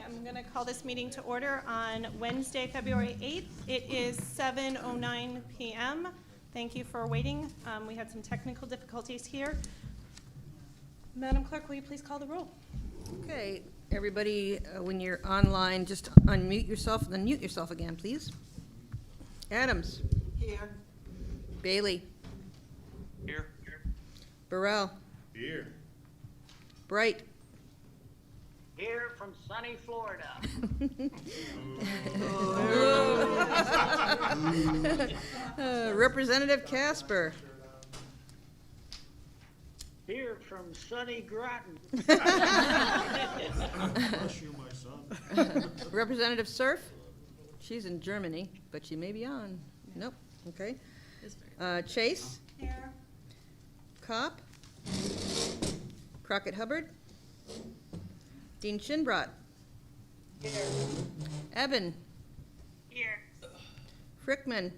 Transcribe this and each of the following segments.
I'm going to call this meeting to order on Wednesday, February 8th. It is 7:09 p.m. Thank you for waiting. We had some technical difficulties here. Madam Clerk, will you please call the roll? Okay, everybody, when you're online, just unmute yourself and then mute yourself again, please. Adams. Here. Bailey. Here. Burrell. Here. Bright. Here from sunny Florida. Representative Casper. Here from sunny Groton. Bless you, my son. Representative Surf. She's in Germany, but she may be on. Nope, okay. Chase. Here. Kopp. Crockett Hubbard. Dean Shinbrot. Here. Evan. Here. Frickman.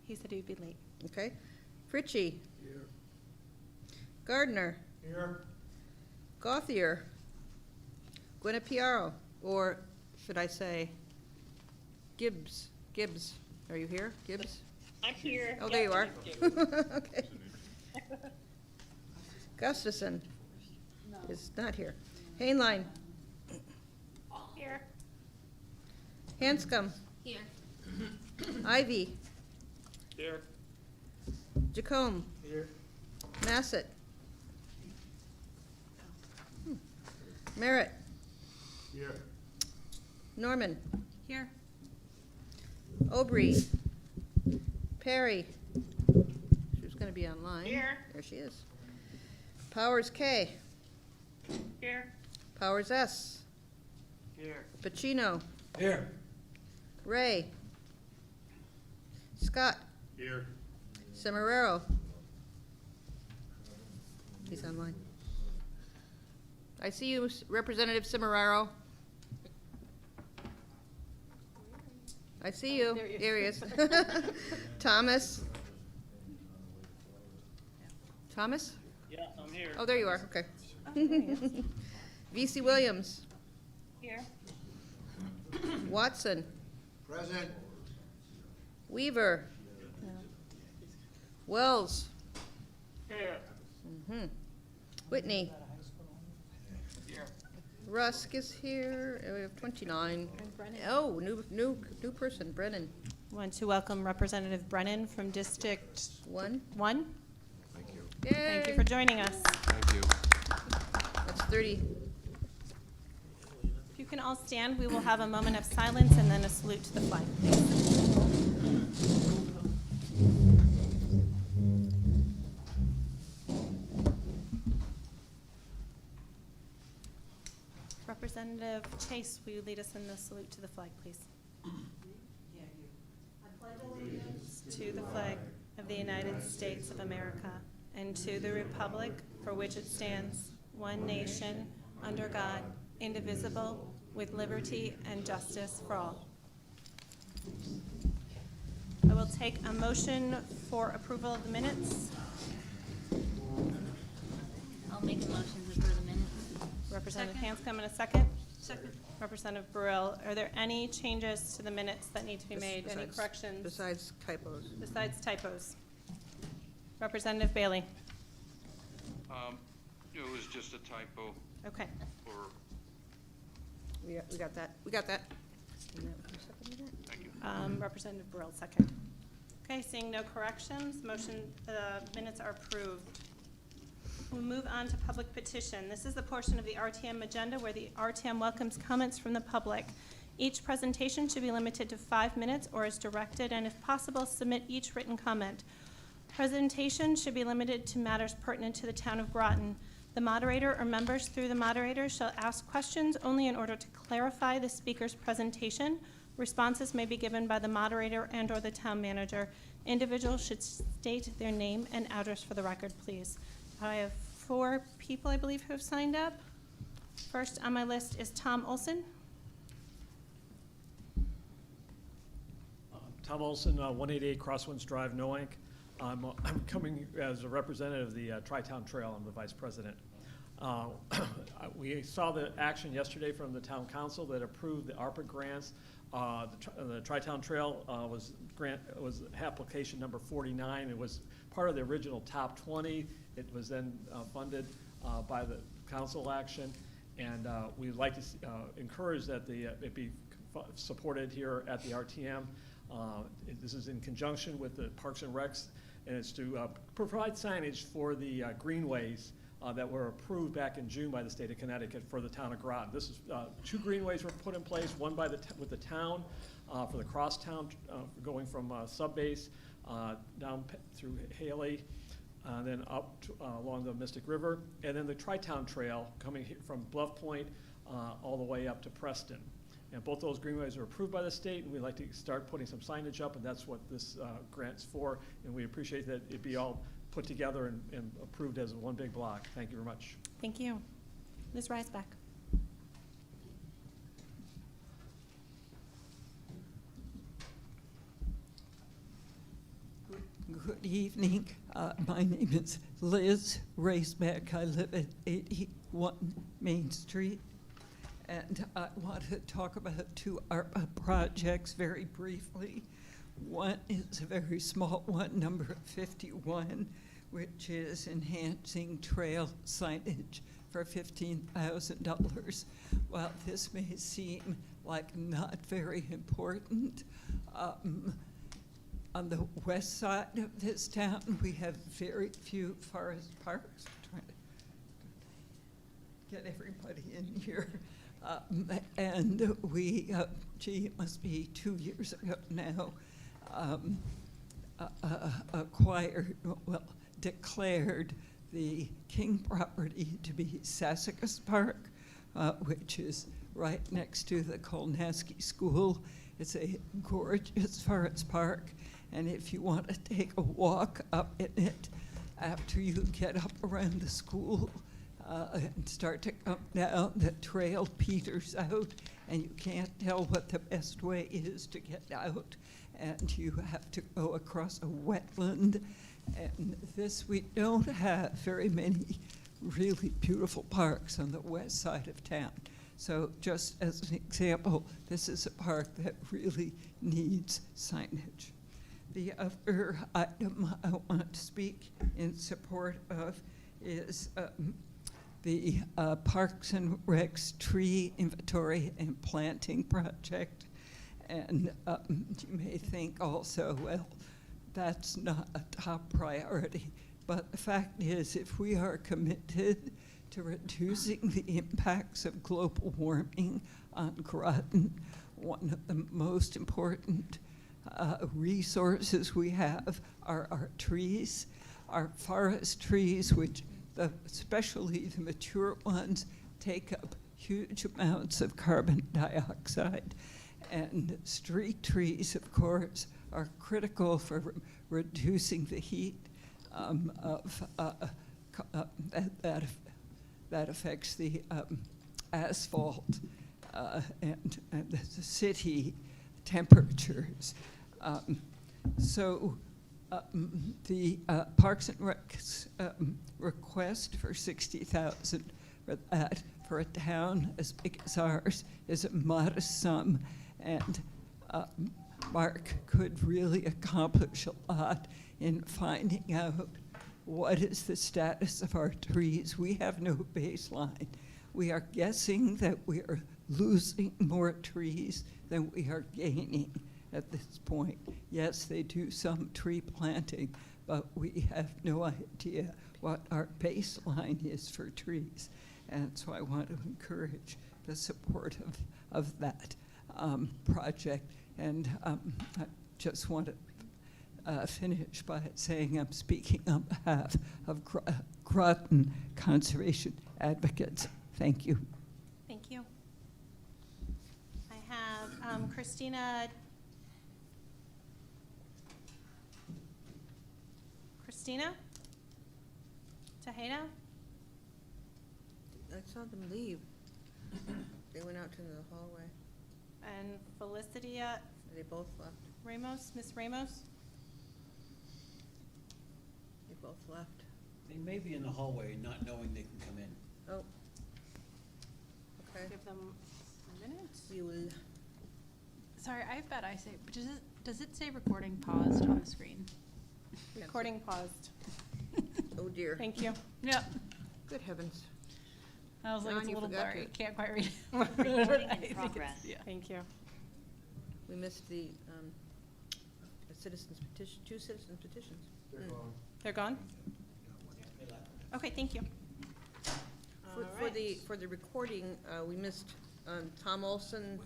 He said he'd be late. Okay. Fritchie. Here. Gardner. Here. Gauthier. Guinepiaro, or should I say Gibbs? Gibbs, are you here? Gibbs? I'm here. Oh, there you are. Okay. Gustafson is not here. Hainline. Here. Hanscom. Here. Ivy. Here. Jacome. Here. Massett. Merritt. Here. Norman. Here. Aubry. Perry. She was going to be online. Here. There she is. Powers K. Here. Powers S. Here. Pacino. Here. Ray. Scott. Here. Semeraro. He's online. I see you, Representative Semeraro. I see you. There he is. Thomas. Thomas? Yeah, I'm here. Oh, there you are. Okay. V.C. Williams. Here. Watson. Present. Weaver. Wells. Here. Whitney. Here. Rusk is here. We have 29. And Brennan. Oh, new person, Brennan. Want to welcome Representative Brennan from District 1. 1. Thank you. Yay. Thank you for joining us. Thank you. That's 30. If you can all stand, we will have a moment of silence and then a salute to the flag, please. Representative Chase, will you lead us in the salute to the flag, please? I pledge allegiance to the flag of the United States of America and to the republic for which it stands, one nation, under God, indivisible, with liberty and justice for all. I will take a motion for approval of the minutes. I'll make a motion to approve the minutes. Representative Hanscom in a second. Second. Representative Burrell, are there any changes to the minutes that need to be made? Any Besides- corrections Besides typos. besides typos? Representative Bailey. It was just a typo Okay. for, We got that. We got that. And that- who seconded that? thank you. Representative Burrell, second. Okay, seeing no corrections, minutes are approved. We'll move on to public petition. This is the portion of the RTM agenda where the RTM welcomes comments from the public. Each presentation should be limited to 5 minutes or as directed, and if possible, submit each written comment. Presentation should be limited to matters pertinent to the town of Groton. The moderator or members through the moderator shall ask questions only in order to clarify the speaker's presentation. Responses may be given by the moderator and/or the town manager. Individuals should state their name and address for the record, please. I have 4 people, I believe, who have signed up. First on my list is Tom Olson. Tom Olson, 188 Crosswinds Drive, Noank. I'm coming as a representative of the Tri-Town Trail. I'm the vice president. We saw the action yesterday from the town council that approved the ARPA grants. The Tri-Town Trail was application number 49. It was part of the original top 20. It was then funded by the council action, and we'd like to encourage that it be supported here at the RTM. This is in conjunction with the Parks and Recs, and it's to provide signage for the greenways that were approved back in June by the state of Connecticut for the town of Groton. This is 2 greenways were put in place, one by with the town for the crosstown going from Subbase down through Haley, then up along the Mystic River, and then the Tri-Town Trail coming from Bluff Point all the way up to Preston. And both those greenways are approved by the state, and we'd like to start putting some signage up, and that's what this grant's for. And we appreciate that it be all put together and approved as one big block. Thank you very much. Thank you. Ms. Reisbeck. Good evening. My name is Liz Reisbeck. I live at 81 Main Street. And I want to talk about 2 ARPA projects very briefly. One is a very small one, number 51, which is enhancing trail signage for $15,000. While this may seem like not very important, on the west side of this town, we have very few forest parks. I'm trying to get everybody in here. And we, it must be 2 years ago now, declared the King property to be Sassacus Park, which is right next to the Kolnaski School. It's a gorgeous forest park, and if you want to take a walk up in it after you get up around the school, and start to come down, the trail peters out, and you can't tell what the best way is to get out, and you have to go across a wetland. And we don't have very many really beautiful parks on the west side of town. So just as an example, this is a park that really needs signage. The other item I want to speak in support of is the Parks and Recs tree inventory and planting project. And you may think also, well, that's not a top priority. But the fact is, if we are committed to reducing the impacts of global warming on Groton, one of the most important resources we have are our trees, our forest trees, which especially the mature ones take up huge amounts of carbon dioxide. And street trees, of course, are critical for reducing the heat that affects the asphalt and the city temperatures. The Parks and Recs request for $60,000 for that for a town as big as ours is a modest sum, and Mark could really accomplish a lot in finding out what is the status of our trees. We have no baseline. We are guessing that we are losing more trees than we are gaining at this point. Yes, they do some tree planting, but we have no idea what our baseline is for trees. And so I want to encourage the support of that project. And I just want to finish by saying I'm speaking on behalf of Groton Conservation Advocates. Thank you. Thank you. I have Christina Tejeda? I saw them leave. They went out to the hallway. And Felicitia They both left. Ramos, Miss Ramos? They both left. They may be in the hallway not knowing they can come in. Oh. Okay, Give them a minute. we will, Sorry, I have bad eyesight, but does it say recording paused on the screen? Recording paused. oh dear, Thank you. Yep. good heavens. I was like, John, it's a you little forgot blurry, to- can't quite read. Recording I in think progress. yeah. Thank you. We missed the citizens petition, 2 citizens petitions. They're gone? Okay, thank you. For the recording, we missed Tom Olson,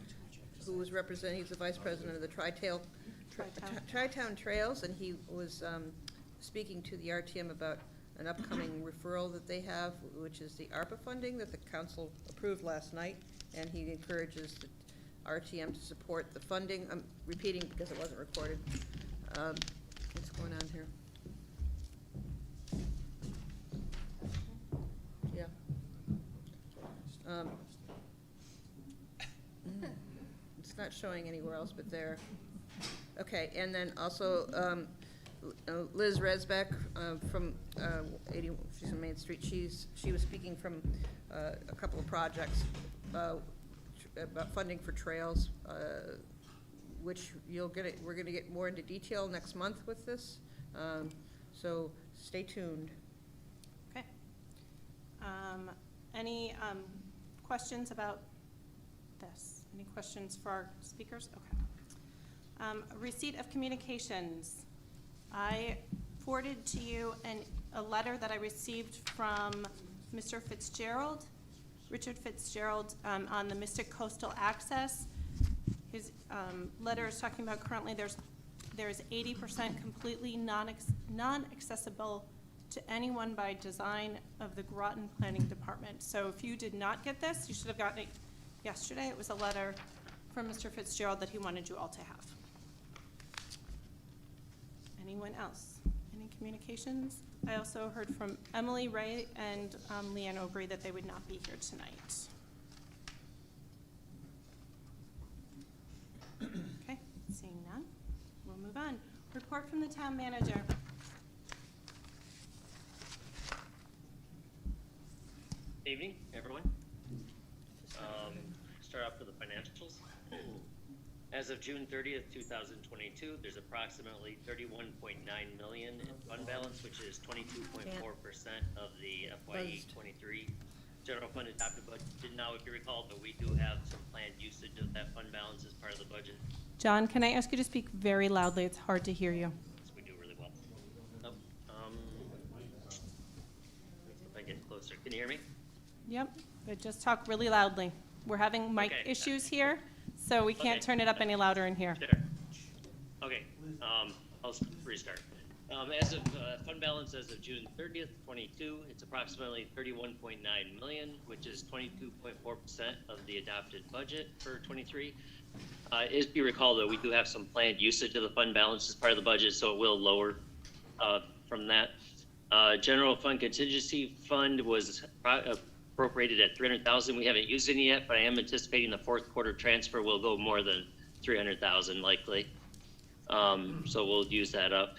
who was representing, he's the vice president of the Tri-Town Trails, and he was speaking to the RTM about an upcoming referral that they have, which is the ARPA funding that the council approved last night, and he encourages the RTM to support the funding. I'm repeating because it wasn't recorded. What's going on here? Yeah. It's not showing anywhere else but there. Okay, and then also Liz Resbeck from 80, she's on Main Street. She was speaking from a couple of projects about funding for trails, which you'll get it. We're going to get more into detail next month with this. So stay tuned. Okay. Any questions about this? Any questions for our speakers? Okay. Receipt of communications. I forwarded to you a letter that I received from Mr. Fitzgerald, Richard Fitzgerald, on the Mystic Coastal Access. His letter is talking about currently there's 80% completely non-accessible to anyone by design of the Groton Planning Department. So if you did not get this, you should have gotten it yesterday. It was a letter from Mr. Fitzgerald that he wanted you all to have. Anyone else? Any communications? I also heard from Emily Ray and Leanne Obrey that they would not be here tonight. Okay, seeing none, we'll move on. Report from the town manager. Good evening, everyone. Start off with the financials. As of June 30th, 2022, there's approximately $31.9 million in fund balance, which is 22.4% of the FYE 23 general fund adopted budget. Now, if you recall, but we do have some planned usage of that fund balance as part of the budget. John, can I ask you to speak very loudly? It's hard to hear you. So we do really well. If I get closer, can you hear me? Yep, but just talk really loudly. We're having mic Okay. issues here, so we can't Okay. turn it up any louder in here. Sure. Okay, I'll restart. As of fund balance as of June 30th, 22, it's approximately $31.9 million, which is 22.4% of the adopted budget for 23. If you recall, though, we do have some planned usage of the fund balance as part of the budget, so it will lower from that. General fund contingency fund was appropriated at $300,000. We haven't used any yet, but I am anticipating the fourth quarter transfer will go more than $300,000 likely. So we'll use that up.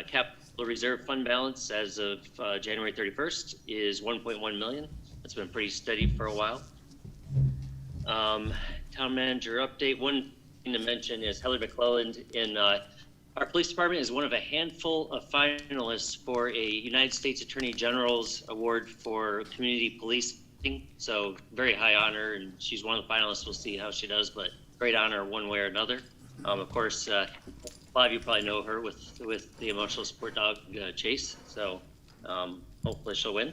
Capital reserve fund balance as of January 31st is $1.1 million. That's been pretty steady for a while. Town manager update. One thing to mention is Heather McClelland in our police department is one of a handful of finalists for a United States Attorney General's award for community policing. So very high honor, and she's one of the finalists. We'll see how she does, but great honor one way or another. Of course, a lot of you probably know her with the emotional support dog Chase. So hopefully she'll win.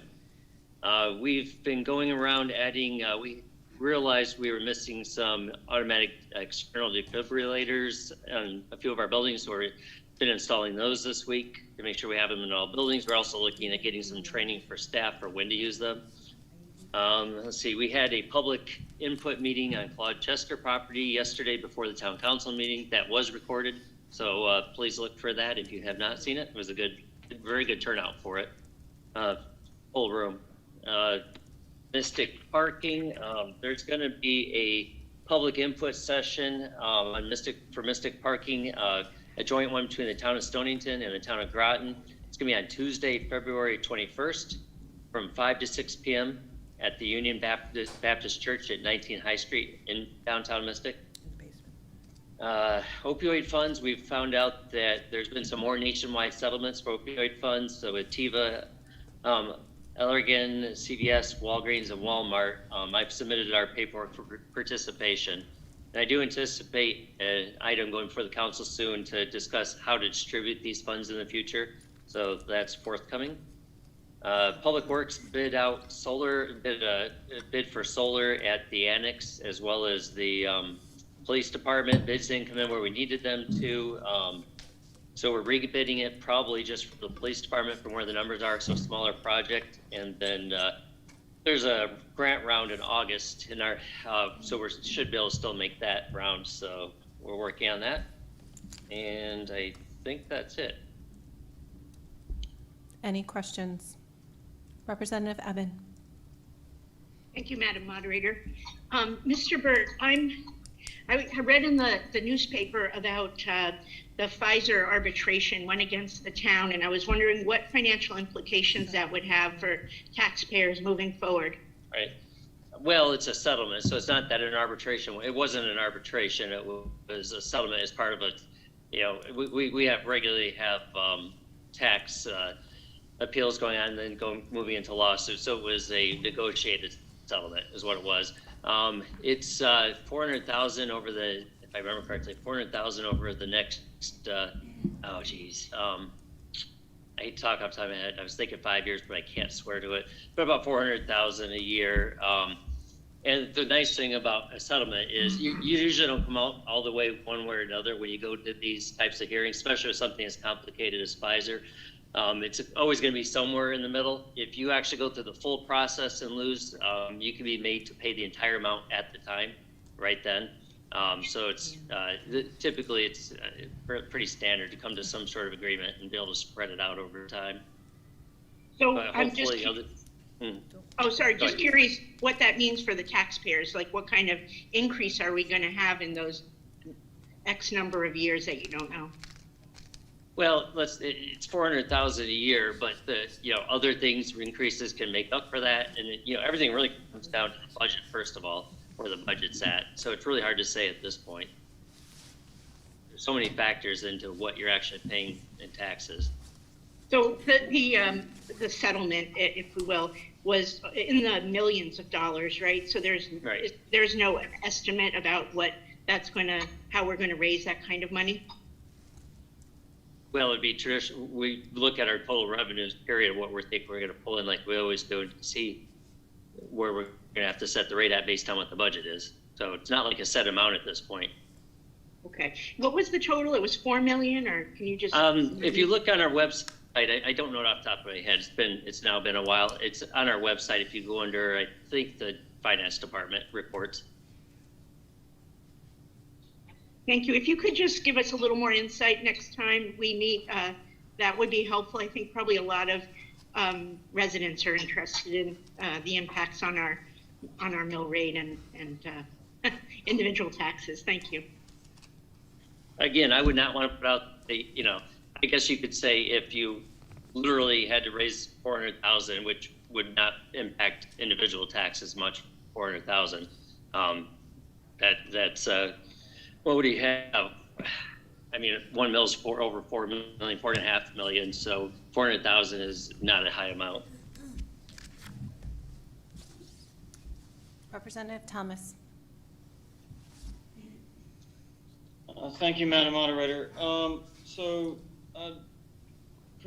We've been going around adding. We realized we were missing some automatic external defibrillators in a few of our buildings, so we've been installing those this week to make sure we have them in all buildings. We're also looking at getting some training for staff for when to use them. Let's see, we had a public input meeting on Claude Chester property yesterday before the town council meeting. That was recorded, so please look for that if you have not seen it. It was a very good turnout for it. Full room. Mystic parking, there's going to be a public input session on Mystic parking, a joint one between the town of Stonington and the town of Groton. It's going to be on Tuesday, February 21st from 5 to 6 p.m. at the Union Baptist Church at 19 High Street in downtown Mystic. In the basement. Opioid funds, we've found out that there's been some more nationwide settlements for opioid funds. So with Teva, Allergan, CVS, Walgreens, and Walmart, I've submitted our paperwork for participation. And I do anticipate an item going before the council soon to discuss how to distribute these funds in the future. So that's forthcoming. Public Works bid for solar at the annex, as well as the police department. Bids didn't come in where we needed them to. So we're re-bidding it probably just for the police department from where the numbers are, so smaller project. And then there's a grant round in August in our, so we should be able to still make that round. So we're working on that. And I think that's it. Any questions? Representative Eben. Thank you, Madam Moderator. Mr. Burt, I read in the newspaper about the Pfizer arbitration went against the town, and I was wondering what financial implications that would have for taxpayers moving forward. Right. Well, it's a settlement, so it's not that an arbitration. It wasn't an arbitration. It was a settlement as part of a, you know, we regularly have tax appeals going on and then moving into lawsuits. So it was a negotiated settlement is what it was. It's 400,000 over the, if I remember correctly, 400,000 over the next, oh geez. I hate to talk off the top of my head. I was thinking 5 years, but I can't swear to it. But about 400,000 a year. And the nice thing about a settlement is you usually don't come out all the way one way or another when you go to these types of hearings, especially with something as complicated as Pfizer. It's always going to be somewhere in the middle. If you actually go through the full process and lose, you can be made to pay the entire amount at the time, right then. So it's typically it's pretty standard to come to some sort of agreement and be able to spread it out over time. So I'm just, just curious what that means for the taxpayers. Like, what kind of increase are we going to have in those X number of years that you don't know? Well, it's 400,000 a year, but the other things increases can make up for that, and everything really comes down to the budget first of all, where the budget's at. So it's really hard to say at this point. There's so many factors into what you're actually paying in taxes. So the settlement, if we will, was in the millions of dollars, right? So there's no estimate about how we're gonna raise that kind of money. Well, it'd be traditional. We look at our total revenues, period, what we're thinking we're going to pull in, like we always do, to see where we're going to have to set the rate at based on what the budget is. So it's not like a set amount at this point. Okay. What was the total? It was 4 million, or can you just? If you look on our website, I don't know it off the top of my head. It's now been a while. It's on our website. If you go under, I think, the finance department reports. Thank you. If you could just give us a little more insight next time we meet, that would be helpful. I think probably a lot of residents are interested in the impacts on our mill rate and individual taxes. Thank you. Again, I would not want to put out I guess you could say if you literally had to raise 400,000, which would not impact individual taxes much, 400,000. That's what would he have? I mean, one mill's over 4 million, 4.5 million, so 400,000 is not a high amount. Representative Thomas. Thank you, Madam Moderator. For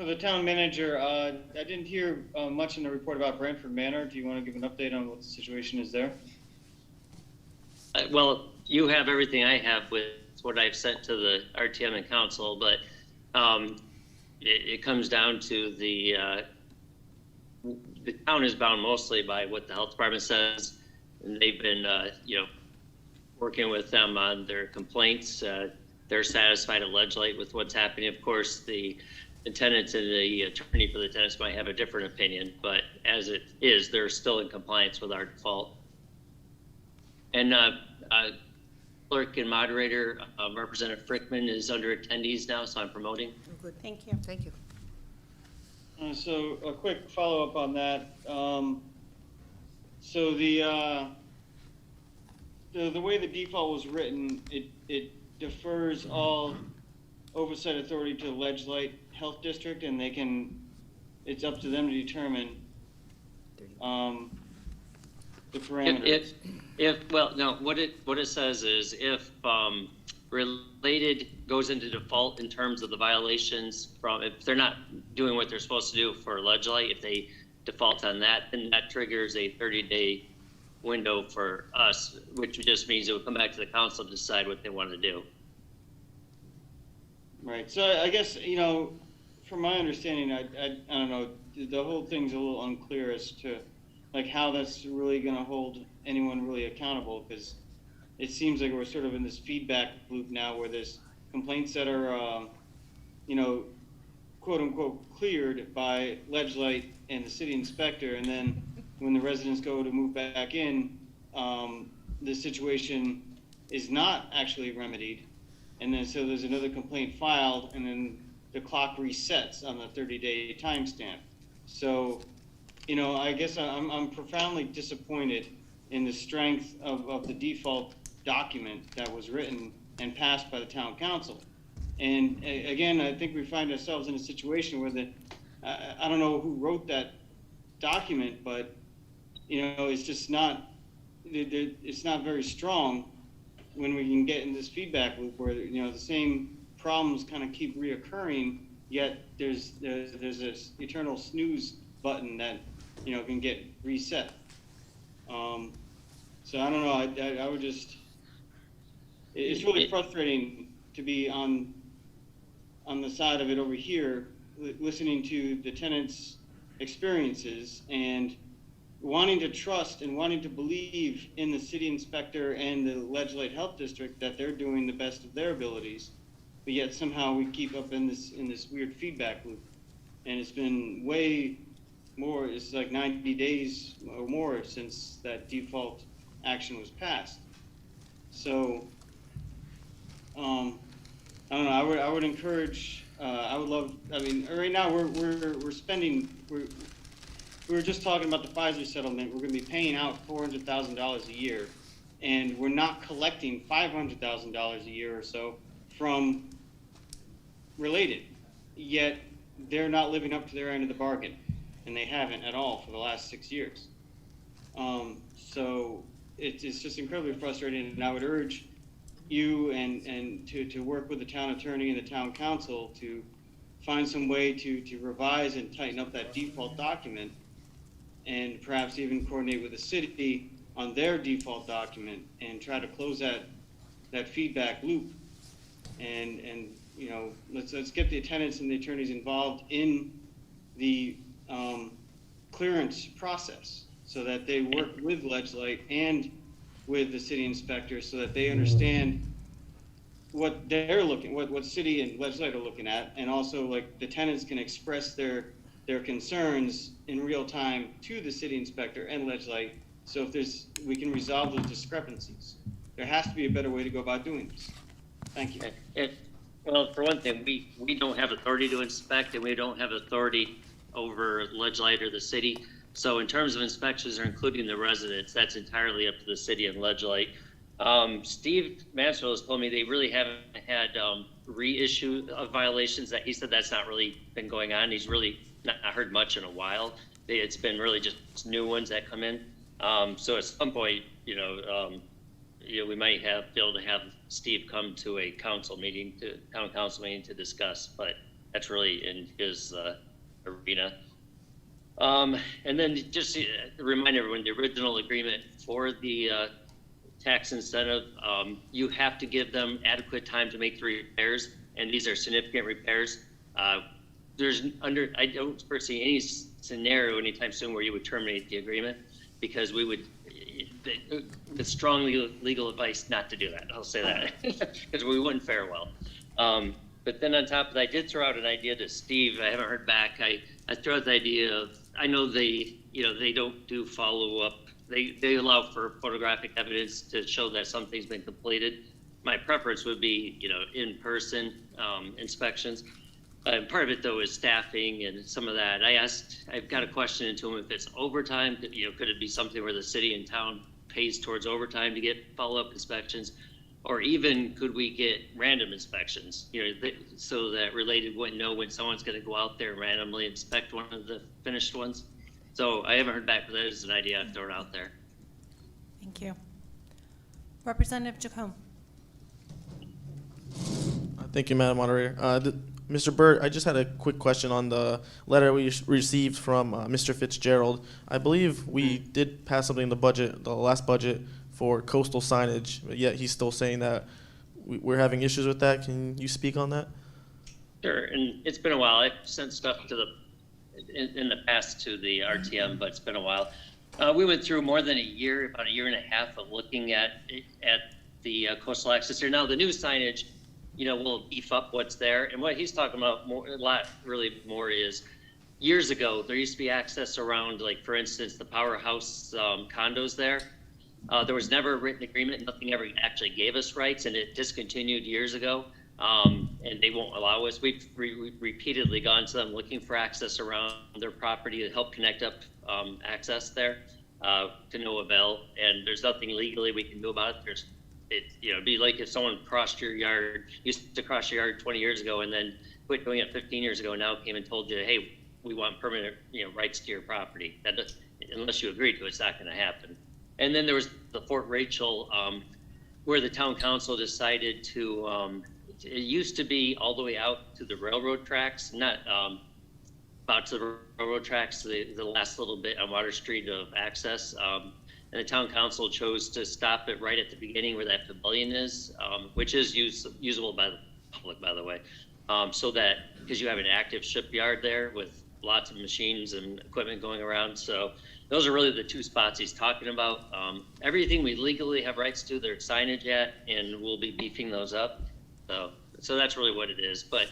the town manager, I didn't hear much in the report about Brantford Manor. Do you want to give an update on what the situation is there? Well, you have everything I have with what I've sent to the RTM and council, but it comes down to the town is bound mostly by what the health department says, and they've been working with them on their complaints. They're satisfied allegedly with what's happening. Of course, the tenants and the attorney for the tenants might have a different opinion, but as it is, they're still in compliance with our default. And clerk and moderator, Representative Frickman is under attendees now, so I'm promoting. Oh, good. Thank you. Thank you. So a quick follow-up on that. So the way the default was written, it defers all oversight authority to the Ledgelight Health District, and it's up to them to determine the parameters. What it says is if related goes into default in terms of the violations if they're not doing what they're supposed to do for Ledgelight, if they default on that, then that triggers a 30-day window for us, which just means it will come back to the council to decide what they want to do. Right. So I guess, from my understanding, I don't know, the whole thing's a little unclear as to like how that's really going to hold anyone really accountable, because it seems like we're sort of in this feedback loop now where there's complaints that are, quote unquote, cleared by Ledgelight and the city inspector, and then when the residents go to move back in, the situation is not actually remedied. And then so there's another complaint filed, and then the clock resets on the 30-day timestamp. So, I guess I'm profoundly disappointed in the strength of the default document that was written and passed by the town council. And again, I think we find ourselves in a situation where I don't know who wrote that document, but it's just not, it's not very strong when we can get in this feedback loop where the same problems kind of keep reoccurring, yet there's this eternal snooze button that can get reset. So I don't know. I would just. It's really frustrating to be on the side of it over here, listening to the tenants' experiences and wanting to trust and wanting to believe in the city inspector and the Ledgelight Health District that they're doing the best of their abilities, but yet somehow we keep up in this weird feedback loop. And it's been way more, it's like 90 days or more since that default action was passed. So, I don't know, I would encourage, I would love, right now we're spending, we were just talking about the Pfizer settlement. We're going to be paying out $400,000 a year, and we're not collecting $500,000 a year or so from Related. Yet they're not living up to their end of the bargain, and they haven't at all for the last 6 years. So it's just incredibly frustrating, and I would urge you and to work with the town attorney and the town council to find some way to revise and tighten up that default document, and perhaps even coordinate with the city on their default document and try to close that feedback loop. And let's get the tenants and the attorneys involved in the clearance process so that they work with Ledgelight and with the city inspector so that they understand what they're what city and Ledgelight are looking at, and also like the tenants can express their concerns in real time to the city inspector and Ledgelight. So if we can resolve those discrepancies. There has to be a better way to go about doing this. Thank you. Well, for one thing, we don't have authority to inspect, and we don't have authority over Ledgelight or the city. So in terms of inspections or including the residents, that's entirely up to the city and Ledgelight. Steve Mansfield has told me they really haven't had reissue of violations. That he said that's not really been going on. He's really not heard much in a while. It's been really just new ones that come in. So at some point, we might be able to have Steve come to a town council meeting to discuss, but that's really in his arena. And then just to remind everyone, the original agreement for the tax incentive, you have to give them adequate time to make the repairs, and these are significant repairs. I don't foresee any scenario anytime soon where you would terminate the agreement, because we would, with strong legal advice not to do that. I'll say that, because we wouldn't fare well. But then on top of that, I did throw out an idea to Steve. I haven't heard back. I threw out the idea of, I know they don't do follow-up. They allow for photographic evidence to show that something's been completed. My preference would be, in-person inspections. And part of it though is staffing and some of that. I've got a question into him if it's overtime, could it be something where the city and town pays towards overtime to get follow-up inspections? Or even could we get random inspections, so that related wouldn't know when someone's gonna go out there and randomly inspect one of the finished ones? So I haven't heard back, but that is an idea I've thrown out there. Thank you. Representative Jacome. Thank you, Madam Moderator. Mr. Burt, I just had a quick question on the letter we received from Mr. Fitzgerald. I believe we did pass something in the last budget, for coastal signage, but yet he's still saying that we're having issues with that. Can you speak on that? Sure, and it's been a while. I've sent stuff to in the past to the RTM, but it's been a while. We went through more than a year, about a year and a half of looking at the coastal access here. Now the new signage, will beef up what's there. And what he's talking about more is years ago, there used to be access around, like for instance, the powerhouse condos there. There was never a written agreement. Nothing ever actually gave us rights, and it discontinued years ago. And they won't allow us. We've repeatedly gone to them looking for access around their property to help connect up access there to no avail. And there's nothing legally we can do about it. It'd be like if someone used to cross your yard 20 years ago and then quit doing it 15 years ago, and now came and told you, hey, we want permanent rights to your property. Unless you agree to it, it's not going to happen. And then there was the Fort Rachel, where the town council decided to, it used to be all the way out to the railroad tracks, not about to the railroad tracks, the last little bit on Water Street of access. And the town council chose to stop it right at the beginning where that pavilion is, which is usable by the public, by the way. So that, because you have an active shipyard there with lots of machines and equipment going around. So those are really the two spots he's talking about. Everything we legally have rights to, there's signage at, and we'll be beefing those up. So that's really what it is. But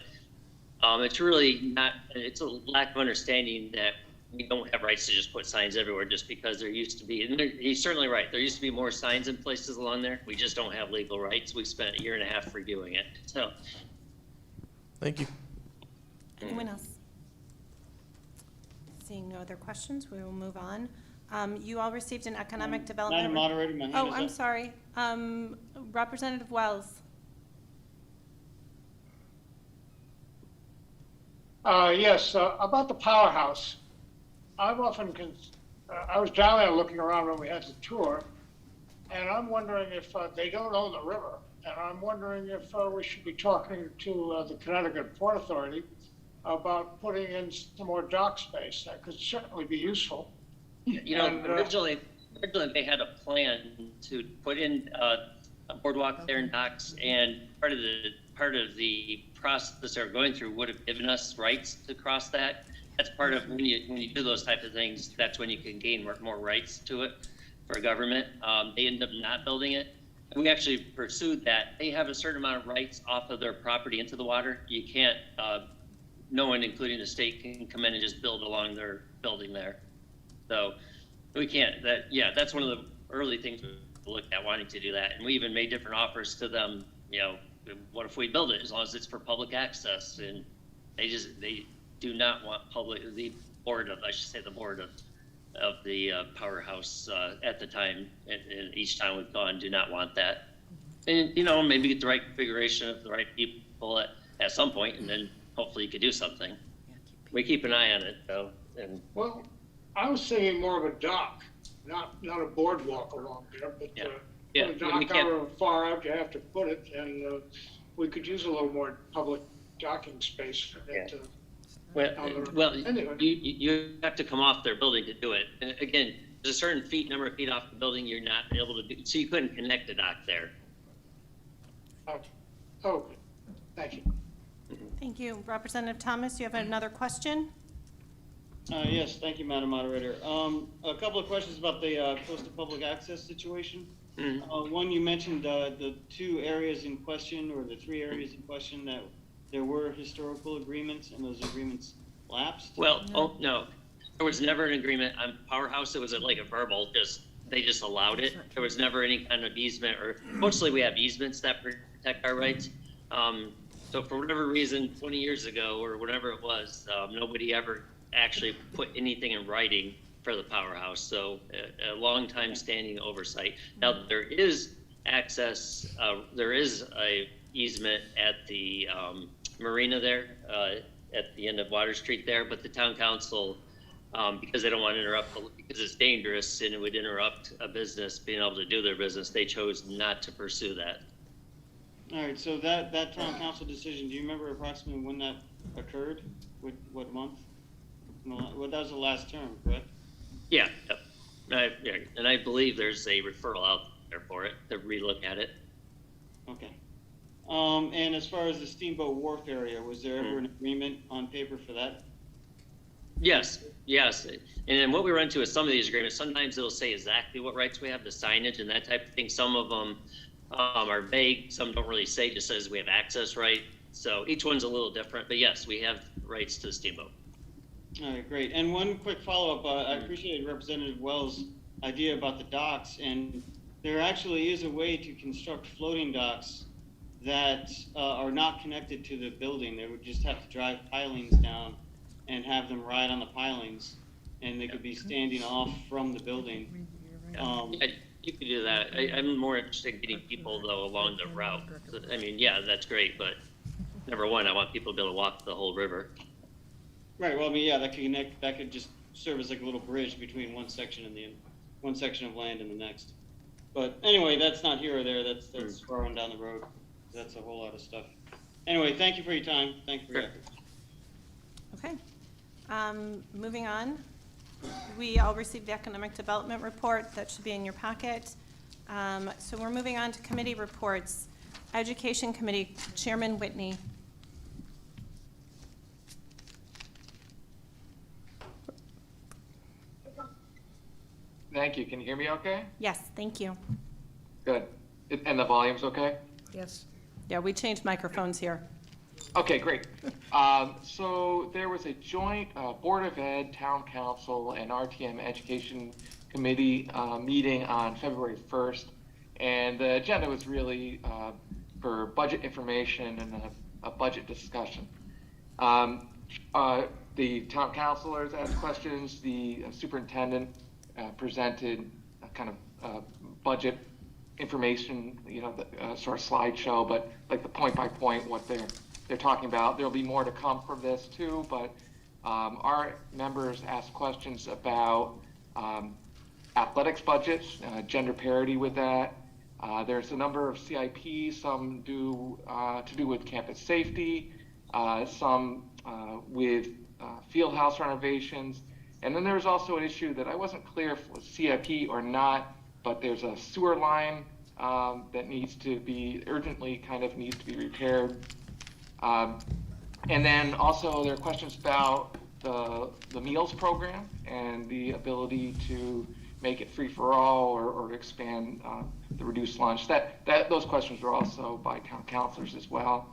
it's really not, it's a lack of understanding that we don't have rights to just put signs everywhere just because there used to be, and he's certainly right, there used to be more signs in places along there. We just don't have legal rights. We spent a year and a half reviewing it. So. Thank you. Anyone else? Seeing no other questions, we will move on. You all received an economic development. Madam Moderator, my hand is I'm up. sorry. Representative Wells. Yes, about the powerhouse. I've often, I was down there looking around when we had the tour, and I'm wondering if they don't own the river, and I'm wondering if we should be talking to the Connecticut Port Authority about putting in some more dock space. That could certainly be usful. Originally they had a plan to put in a boardwalk there and docks, and part of the process they're going through would have given us rights to cross that. That's part of when you do those type of things. That's when you can gain more rights to it for government. They ended up not building it. And we actually pursued that. They have a certain amount of rights off of their property into the water. You can't. No one, including the state, can come in and just build along their building there. So we can't. That's one of the early things we looked at, wanting to do that. And we even made different offers to them. What if we build it as long as it's for public access? And they do not want the board of the powerhouse at the time, and each time we've gone, do not want that. And maybe get the right configuration of the right people at some point, and then hopefully you could do something. We keep an eye on it though. And well, I was thinking more of a dock, not a boardwalk along there, but put a dock however far out you have to put it, and we could use a little more public docking space for it. Anyway. You have to come off their building to do it. And again, there's a certain number of feet off the building you're not able to do, so you couldn't connect the dock there. Okay, thank you. Thank you. Representative Thomas, you have another question? Yes, thank you, Madam Moderator. A couple of questions about the coastal public access situation. One, you mentioned the 2 areas in question, or the 3 areas in question, that there were historical agreements, and those agreements lapsed? Well, no. There was never an agreement on Powerhouse. It was like a verbal, they just allowed it. There was never any kind of easement, or mostly we have easements that protect our rights. So for whatever reason, 20 years ago or whatever it was, nobody ever actually put anything in writing for the powerhouse. So a long time standing oversight. Now there is access, there is a easement at the marina there, at the end of Water Street there, but the town council, because they don't want to interrupt, because it's dangerous and it would interrupt a business being able to do their business, they chose not to pursue that. All right, so that town council decision, do you remember approximately when that occurred? What month? Well, that was the last term, correct? Yeah, yep. Yeah, and I believe there's a referral out there for it, to relook at it. Okay. And as far as the Steamboat Wharf area, was there ever an agreement on paper for that? Yes. And then what we run into is some of these agreements, sometimes it'll say exactly what rights we have, the signage and that type of thing. Some of them are vague, some don't really say, just says we have access right. So each one's a little different, but yes, we have rights to the steamboat. All right, great. And one quick follow-up, I appreciated Representative Wells' idea about the docks, and there actually is a way to construct floating docks that are not connected to the building. They would just have to drive pilings down and have them ride on the pilings, and they could be standing off from the building. Yeah, you could do that. I'm more interested in getting people, though, along the route. So, I mean, yeah, that's great, but number one, I want people to be able to walk the whole river. Right, well, I mean, yeah, that could connect, that could just serve as like a little bridge between one section and one section of land and the next. But anyway, that's not here or there, that's far on down the road. That's a whole lot of stuff. Anyway, thank you for your time. Thank you for your efforts. Okay. Moving on, we all received the economic development report. That should be in your packet. So we're moving on to committee reports. Education Committee, Chairman Whitney. Thank you. Can you hear me okay? Yes, thank you. Good. And the volume's okay? Yes. Yeah, we changed microphones here. Okay, great. So there was a joint Board of Ed, Town Council, and RTM Education Committee meeting on February 1st. And the agenda was really for budget information and a budget discussion. The town councilors asked questions. The superintendent presented a kind of budget information, sort of slideshow, but like the point by point what they're talking about. There'll be more to come from this too, but our members asked questions about athletics budgets, gender parity with that. There's a number of CIPs, some to do with campus safety, some with field house renovations. And then there's also an issue that I wasn't clear if it was CIP or not, but there's a sewer line that needs to be urgently needs to be repaired. And then also there are questions about the meals program and the ability to make it free for all or expand the reduced lunch. Those questions were also by town councilors as well.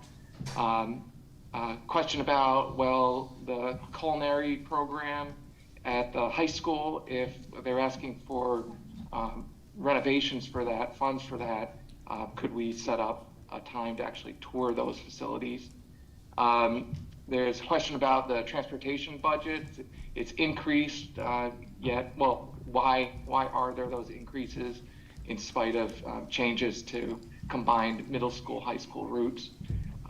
Question about, the culinary program at the high school, if they're asking for renovations for that, funds for that, could we set up a time to actually tour those facilities? There's a question about the transportation budget. It's increased, why are there those increases in spite of changes to combined middle school, high school routes?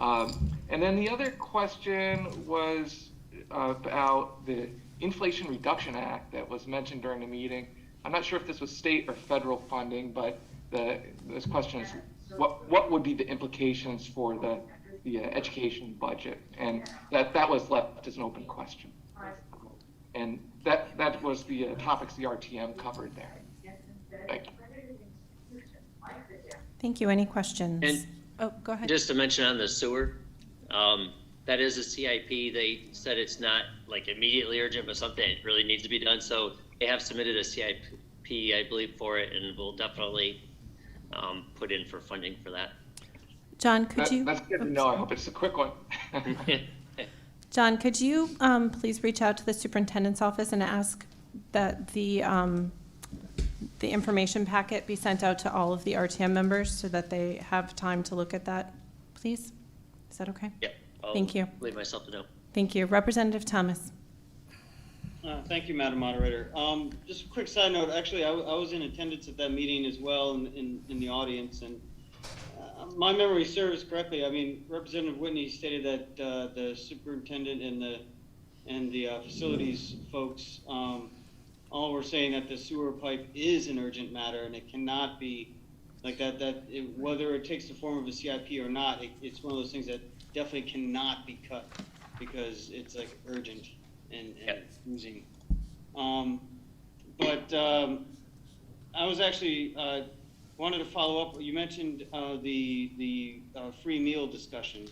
And then the other question was about the Inflation Reduction Act that was mentioned during the meeting. I'm not sure if this was state or federal funding, but this question is what would be the implications for the education budget? And that was left as an open question. And that was the topics the RTM covered there. Thank you. Thank you. Any questions? And go ahead. Just to mention on the sewer, that is a CIP. They said it's not like immediately urgent, but something that really needs to be done. So they have submitted a CIP, I believe, for it, and we'll definitely put in for funding for that. John, you? That's good to know. I hope it's a quick one. John, could you please reach out to the superintendent's office and ask that the information packet be sent out to all of the RTM members so that they have time to look at that, please? Is that okay? Yeah. I'll Thank you. leave myself to know. Thank you. Representative Thomas. Thank you, Madam Moderator. Just a quick side note, actually, I was in attendance at that meeting as well in the audience, and my memory serves correctly. I mean, Representative Whitney stated that the superintendent and the facilities folks all were saying that the sewer pipe is an urgent matter, and it cannot be like that, whether it takes the form of a CIP or not, it's one of those things that definitely cannot be cut because it's like urgent and oozing. But I was actually wanted to follow up. You mentioned the free meal discussion,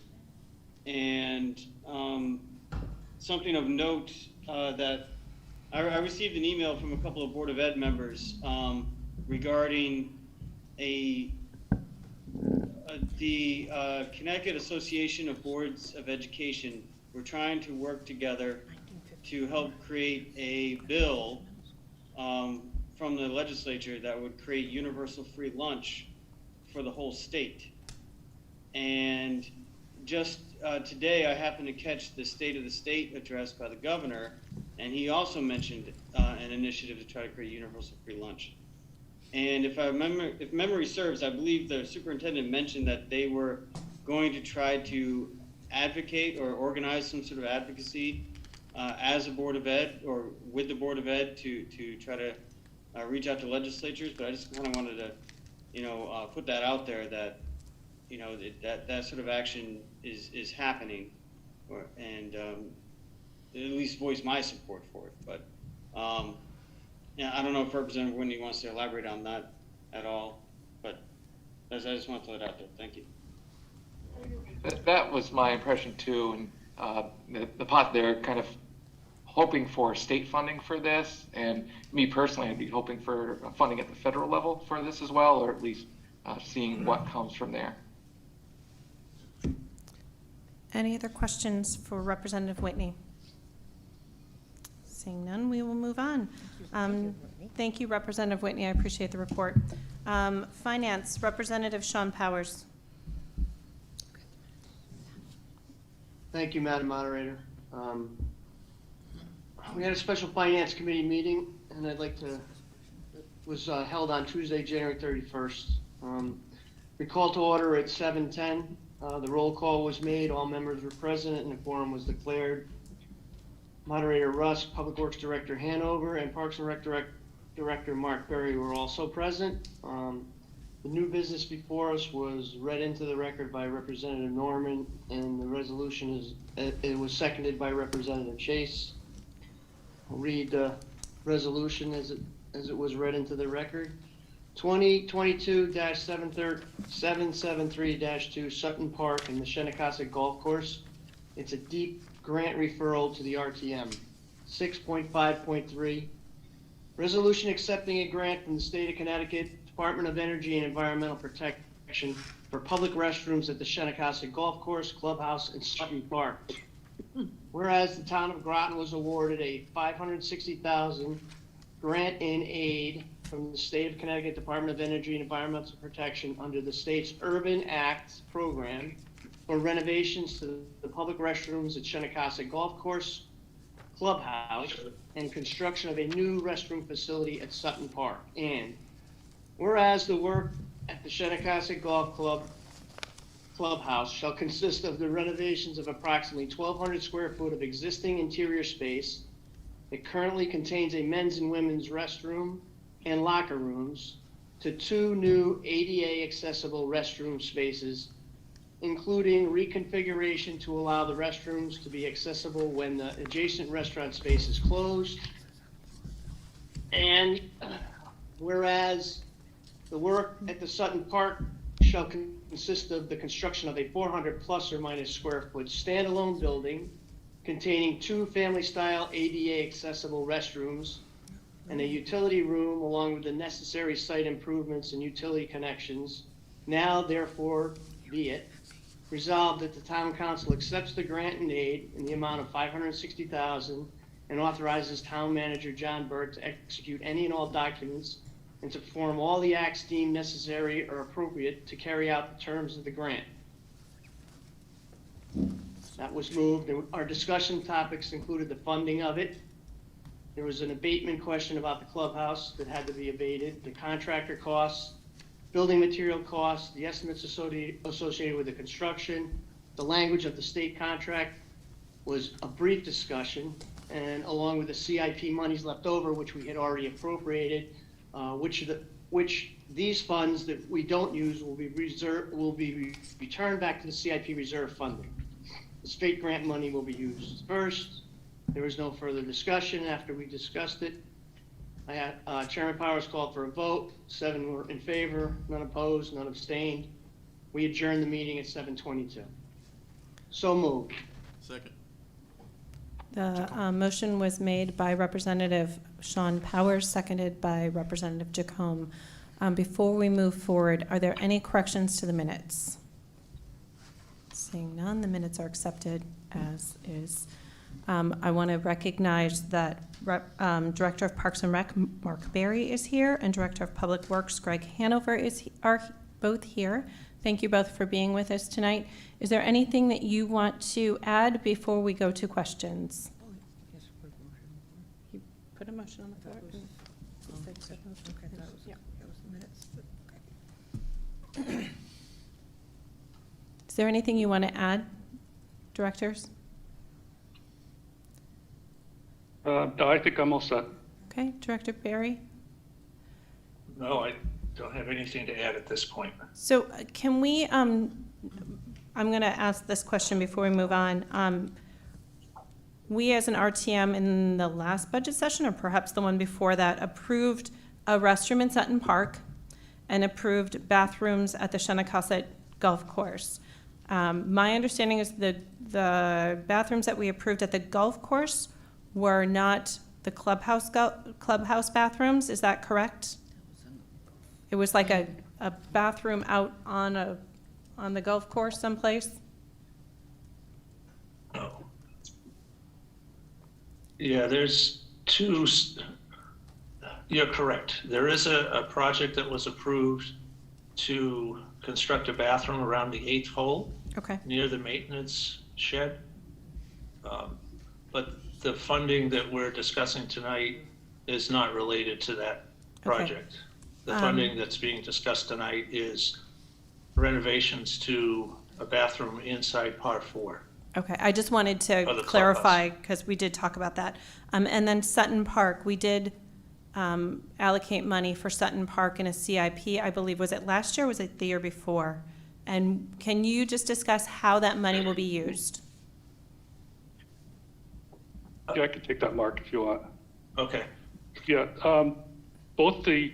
and something of note that I received an email from a couple of Board of Ed members regarding the Connecticut Association of Boards of Education. We're trying to work together to help create a bill from the legislature that would create universal free lunch for the whole state. And just today, I happened to catch the State of the State address by the governor, and he also mentioned an initiative to try to create universal free lunch. And if memory serves, I believe the superintendent mentioned that they were going to try to advocate or organize some sort of advocacy as a Board of Ed or with the Board of Ed to try to reach out to legislatures. But I just kind of wanted to, put that out there that, that sort of action is happening, and at least voice my support for it. But yeah, I don't know if Representative Whitney wants to elaborate on that at all, but I just want to throw it out there. Thank you. That was my impression too, and they're kind of hoping for state funding for this, and me personally, I'd be hoping for funding at the federal level for this as well, or at least seeing what comes from there. Any other questions for Representative Whitney? Seeing none, we will move on. Thank you, Representative Whitney. I appreciate the report. Finance, Representative Sean Powers. Thank you, Madam Moderator. We had a special Finance Committee meeting, and it was held on Tuesday, January 31st. We called to order at 7:10. The roll call was made, all members were present, and the quorum was declared. Moderator Russ, Public Works Director Hanover, and Parks and Rec Director Mark Berry were also present. The new business before us was read into the record by Representative Norman, and the resolution it was seconded by Representative Chase. I'll read the resolution as it was read into the record. 2022-773-2 Sutton Park and the Shinnecock Golf Course. It's a deep grant referral to the RTM. 6.5.3, resolution accepting a grant from the State of Connecticut Department of Energy and Environmental Protection for public restrooms at the Shinnecock Golf Course, Clubhouse, and Sutton Park. Whereas the town of Groton was awarded a $560,000 grant in aid from the State of Connecticut Department of Energy and Environmental Protection under the state's Urban Act program for renovations to the public restrooms at Shinnecock Golf Course, Clubhouse, and construction of a new restroom facility at Sutton Park. And whereas the work at the Shinnecock Golf Clubhouse shall consist of the renovations of approximately 1,200 square foot of existing interior space. It currently contains a men's and women's restroom and locker rooms to 2 new ADA accessible restroom spaces, including reconfiguration to allow the restrooms to be accessible when the adjacent restaurant space is closed. And whereas the work at the Sutton Park shall consist of the construction of a 400 plus or minus square foot standalone building containing 2 family-style ADA accessible restrooms and a utility room along with the necessary site improvements and utility connections. Now, therefore, be it resolved that the town council accepts the grant and aid in the amount of $560,000 and authorizes town manager John Burt to execute any and all documents and to perform all the acts deemed necessary or appropriate to carry out the terms of the grant. That was moved. Our discussion topics included the funding of it. There was an abatement question about the clubhouse that had to be abated, the contractor costs, building material costs, the estimates associated with the construction, the language of the state contract was a brief discussion, and along with the CIP monies left over, which we had already appropriated, which these funds that we don't use will be returned back to the CIP reserve funding. The state grant money will be used first. There was no further discussion after we discussed it. Chairman Powers called for a vote. 7 were in favor, none opposed, none abstained. We adjourned the meeting at 7:22. So moved. Second. The motion was made by Representative Sean Powers, seconded by Representative Jacome. Before we move forward, are there any corrections to the minutes? Seeing none, the minutes are accepted as is. I want to recognize that Director of Parks and Rec, Mark Berry, is here, and Director of Public Works, Greg Hanover, are both here. Thank you both for being with us tonight. Is there anything that you want to add before we go to questions? You put a motion on the floor? Is there anything you want to add, directors? No, I think I'm all set. Okay, Director Berry? No, I don't have anything to add at this point. So can we, I'm going to ask this question before we move on. We as an RTM in the last budget session, or perhaps the one before that, approved a restroom in Sutton Park and approved bathrooms at the Shenectah Golf Course. My understanding is that the bathrooms that we approved at the golf course were not the clubhouse bathrooms. Is that correct? It was like a bathroom out on the golf course someplace? No. Yeah, there's two. You're correct. There is a project that was approved to construct a bathroom around the 8th hole. Okay. Near the maintenance shed. But the funding that we're discussing tonight is not related to that project. Okay. The funding that's being discussed tonight is renovations to a bathroom inside Par 4. Okay, I just wanted to clarify, because we did talk about that. And then Sutton Park, we did allocate money for Sutton Park in a CIP, I believe. Was it last year or was it the year before? And can you just discuss how that money will be used? Yeah, I can take that, Mark, if you want. Okay. Yeah, both the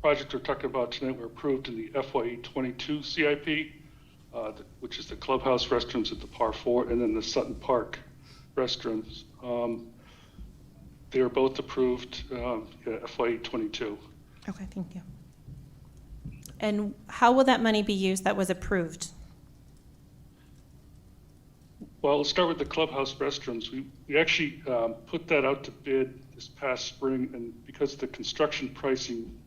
projects we're talking about tonight were approved in the FY22 CIP, which is the clubhouse restrooms at the Par 4, and then the Sutton Park restrooms. They were both approved FY22. Okay, thank you. And how will that money be used that was approved? Well, let's start with the clubhouse restrooms. We actually put that out to bid this past spring, and because of the construction pricing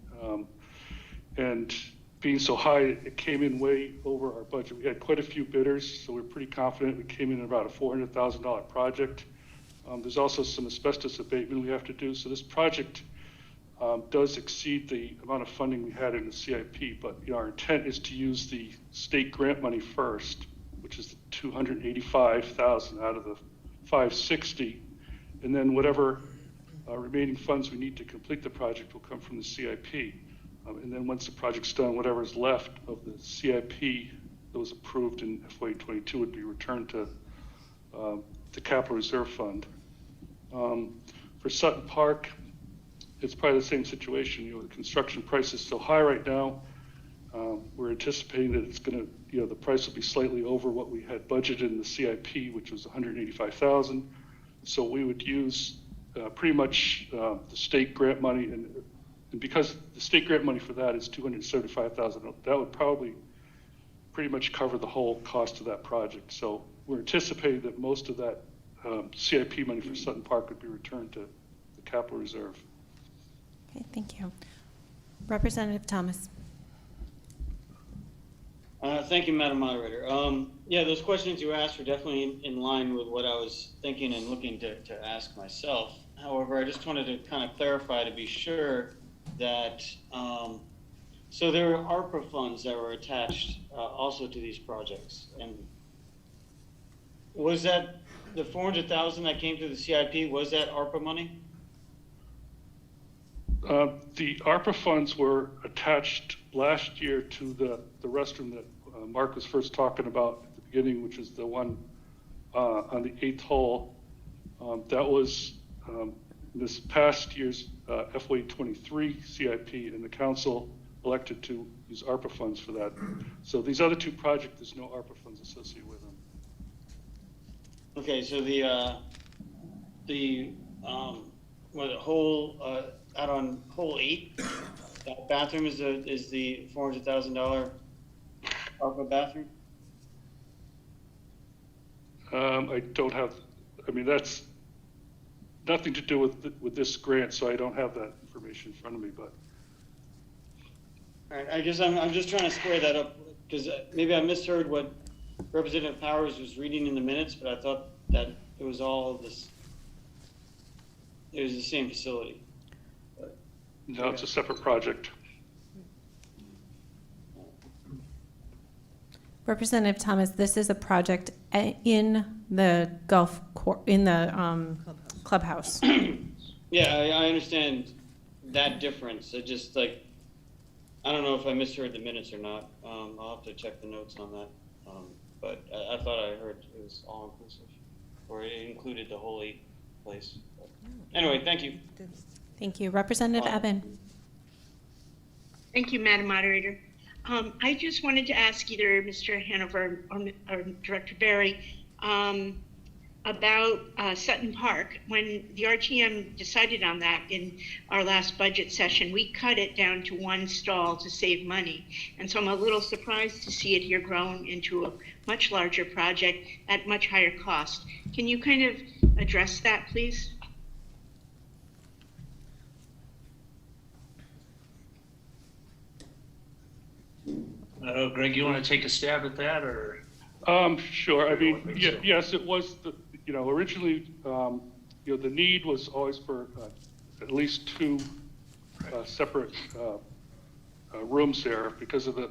and being so high, it came in way over our budget. We had quite a few bidders, so we're pretty confident. We came in at about a $400,000 project. There's also some asbestos abatement we have to do. So this project does exceed the amount of funding we had in the CIP, but our intent is to use the state grant money first, which is the $285,000 out of the $560, and then whatever remaining funds we need to complete the project will come from the CIP. And then once the project's done, whatever is left of the CIP that was approved in FY22 would be returned to the Capital Reserve Fund. For Sutton Park, it's probably the same situation. The construction price is so high right now. We're anticipating that it's going to, the price will be slightly over what we had budgeted in the CIP, which was $185,000. So we would use pretty much the state grant money, and because the state grant money for that is $275,000, that would probably pretty much cover the whole cost of that project. So we're anticipating that most of that CIP money for Sutton Park would be returned to the Capital Reserve. Okay, thank you. Representative Thomas. Thank you, Madam Moderator. Yeah, those questions you asked were definitely in line with what I was thinking and looking to ask myself. However, I just wanted to kind of clarify to be sure that, so there are ARPA funds that were attached also to these projects. And was that the 400,000 that came to the CIP, was that ARPA money? The ARPA funds were attached last year to the restroom that Mark was first talking about at the beginning, which is the one on the 8th hole. That was this past year's FY23 CIP, and the council elected to use ARPA funds for that. So these other two projects, there's no ARPA funds associated with them. Okay, so whole out on hole 8, that bathroom is the $400,000 ARPA bathroom. I don't have. I mean, that's nothing to do with this grant, so I don't have that information in front of me. But all right, I guess I'm just trying to square that up because maybe I misheard what Representative Powers was reading in the minutes, but I thought that it was all this. It was the same facility. No, it's a separate project. Representative Thomas, this is a project in the clubhouse. Yeah, I understand that difference. It just like, I don't know if I misheard the minutes or not. I'll have to check the notes on that. But I thought I heard it was all inclusive, or it included the whole 8 place. But anyway, thank you. Thank you. Representative Eben. Thank you, Madam Moderator. I just wanted to ask either Mr. Hanover or Director Berry about Sutton Park. When the RTM decided on that in our last budget session, we cut it down to 1 stall to save money. And so I'm a little surprised to see it here grown into a much larger project at much higher cost. Can you kind of address that, please? Greg, you want to take a stab at that, or? Sure. I mean, yes, it was originally, the need was always for at least 2 separate rooms there because of the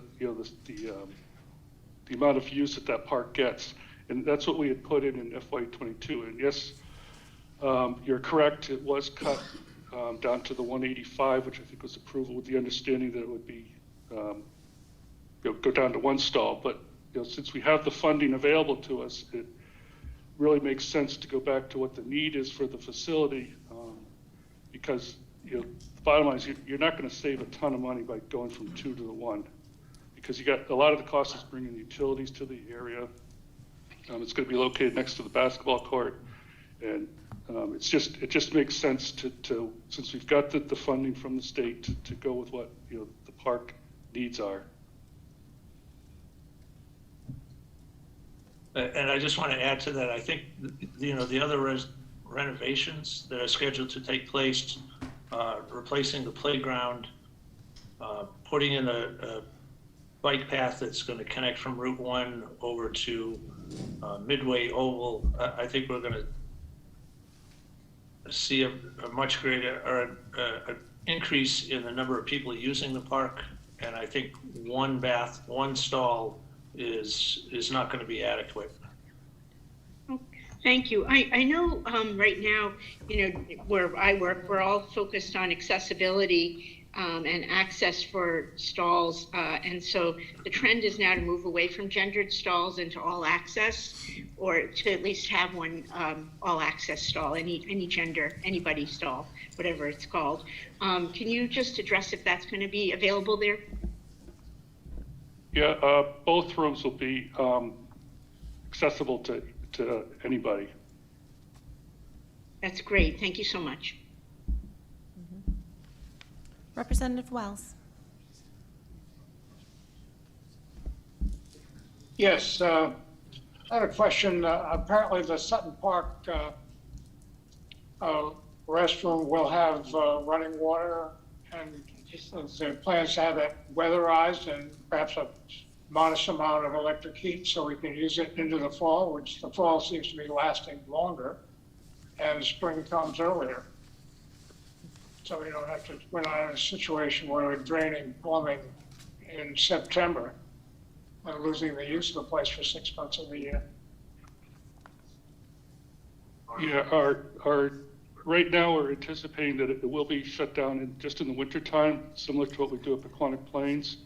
amount of use that park gets, and that's what we had put in FY22. And yes, you're correct. It was cut down to the 185, which I think was approval with the understanding that it would be go down to 1 stall. But since we have the funding available to us, it really makes sense to go back to what the need is for the facility, because the bottom line is you're not going to save a ton of money by going from 2 to the 1, because you got a lot of the cost is bringing the utilities to the area. It's going to be located next to the basketball court, and it just makes sense to since we've got the funding from the state to go with what the park needs are. And I just want to add to that. I think the other renovations that are scheduled to take place, replacing the playground, putting in a bike path that's going to connect from Route 1 over to Midway Oval. I think we're going to see a much greater or an increase in the number of people using the park. And I think 1 stall is not going to be adequate. Thank you. I know right now, where I work, we're all focused on accessibility and access for stalls. And so the trend is now to move away from gendered stalls into all access, or to at least have one all access stall, any gender, anybody stall, whatever it's called. Can you just address if that's going to be available there? Yeah, both rooms will be accessible to anybody. That's great. Thank you so much. Representative Wells. Yes, I had a question. Apparently the Sutton Park restroom will have running water, and the plans to have it weatherized and perhaps a modest amount of electric heat so we can use it into the fall, which the fall seems to be lasting longer, and spring comes earlier. So we don't have to, we're not in a situation where we're draining plumbing in September and losing the use of the place for 6 months of the year. Yeah, right now, we're anticipating that it will be shut down just in the wintertime, similar to what we do at Pequannock Plains,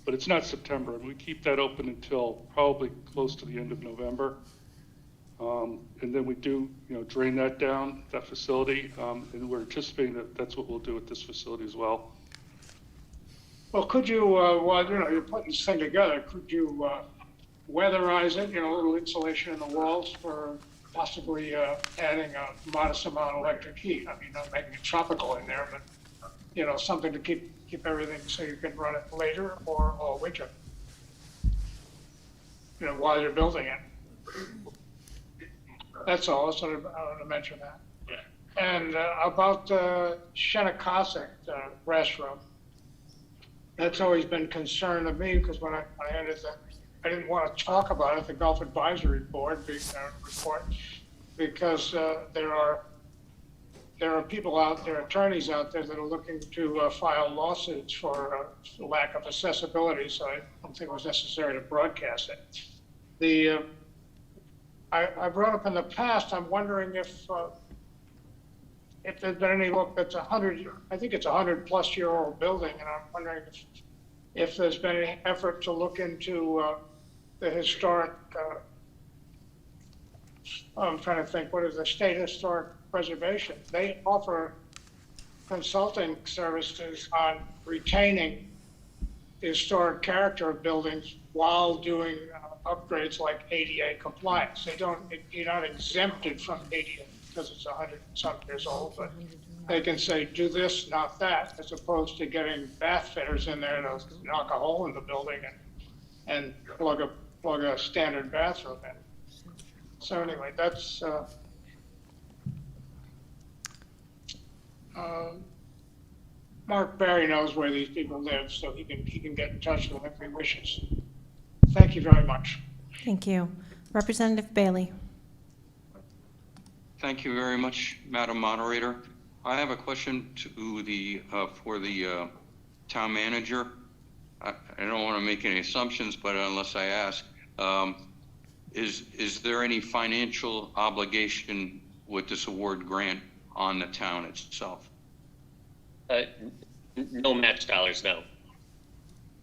but it's not September, and we keep that open until probably close to the end of November. And then we do, drain that down, that facility, and we're anticipating that that's what we'll do at this facility as well. Well, could you, while you're putting this thing together, could you weatherize it, a little insulation in the walls for possibly adding a modest amount of electric heat? I mean, not making it tropical in there, but something to keep everything so you can run it later or all winter. While you're building it. That's all. I wanted to mention that. And about the Shenectady restroom, that's always been concern of me because when I ended that, I didn't want to talk about it, the Gulf Advisory Board report, because there are people out there, attorneys out there that are looking to file lawsuits for lack of accessibility, so I don't think it was necessary to broadcast it. I brought up in the past, I'm wondering if there's been any look, that's I think it's a 100-plus-year-old building, and I'm wondering if there's been any effort to look into the historic, I'm trying to think, what is the State Historic Preservation? They offer consulting services on retaining the historic character of buildings while doing upgrades like ADA compliance. You're not exempted from ADA because it's 100-some years old, but they can say, do this, not that, as opposed to getting bath fitters in there to knock a hole in the building and plug a standard bathroom in. So anyway, that's Mark Barry knows where these people live, so he can get in touch with them if he wishes. Thank you very much. Thank you. Representative Bailey. Thank you very much, Madam Moderator. I have a question to for the town manager. I don't want to make any assumptions, but unless I ask, is there any financial obligation with this award grant on the town itself? No match dollars, no.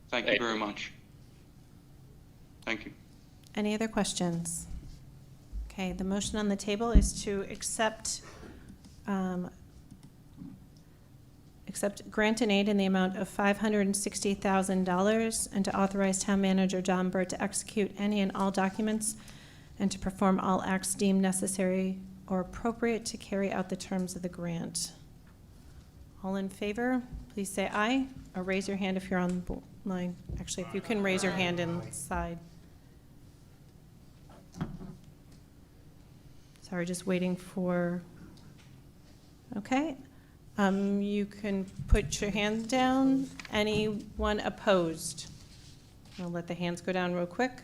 Thank you very much. Thank you. Any other questions? Okay, the motion on the table is to accept grant and aid in the amount of $560,000 and to authorize town manager John Burt to execute any and all documents and to perform all acts deemed necessary or appropriate to carry out the terms of the grant. All in favor, please say aye or raise your hand if you're on the line. Actually, if you can raise your hand inside. Sorry, just waiting for, okay. You can put your hand down. Anyone opposed? I'll let the hands go down real quick.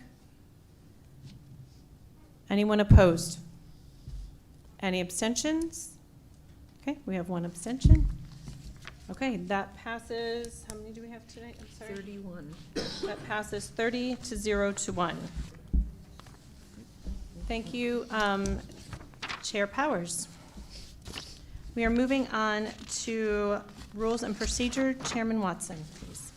Anyone opposed? Any abstentions? Okay, we have one abstention. Okay, that passes, how many do we have tonight? I'm sorry. 31. That passes 30-0-1. Thank you, Chair Powers. We are moving on to Rules and Procedure. Chairman Watson, please.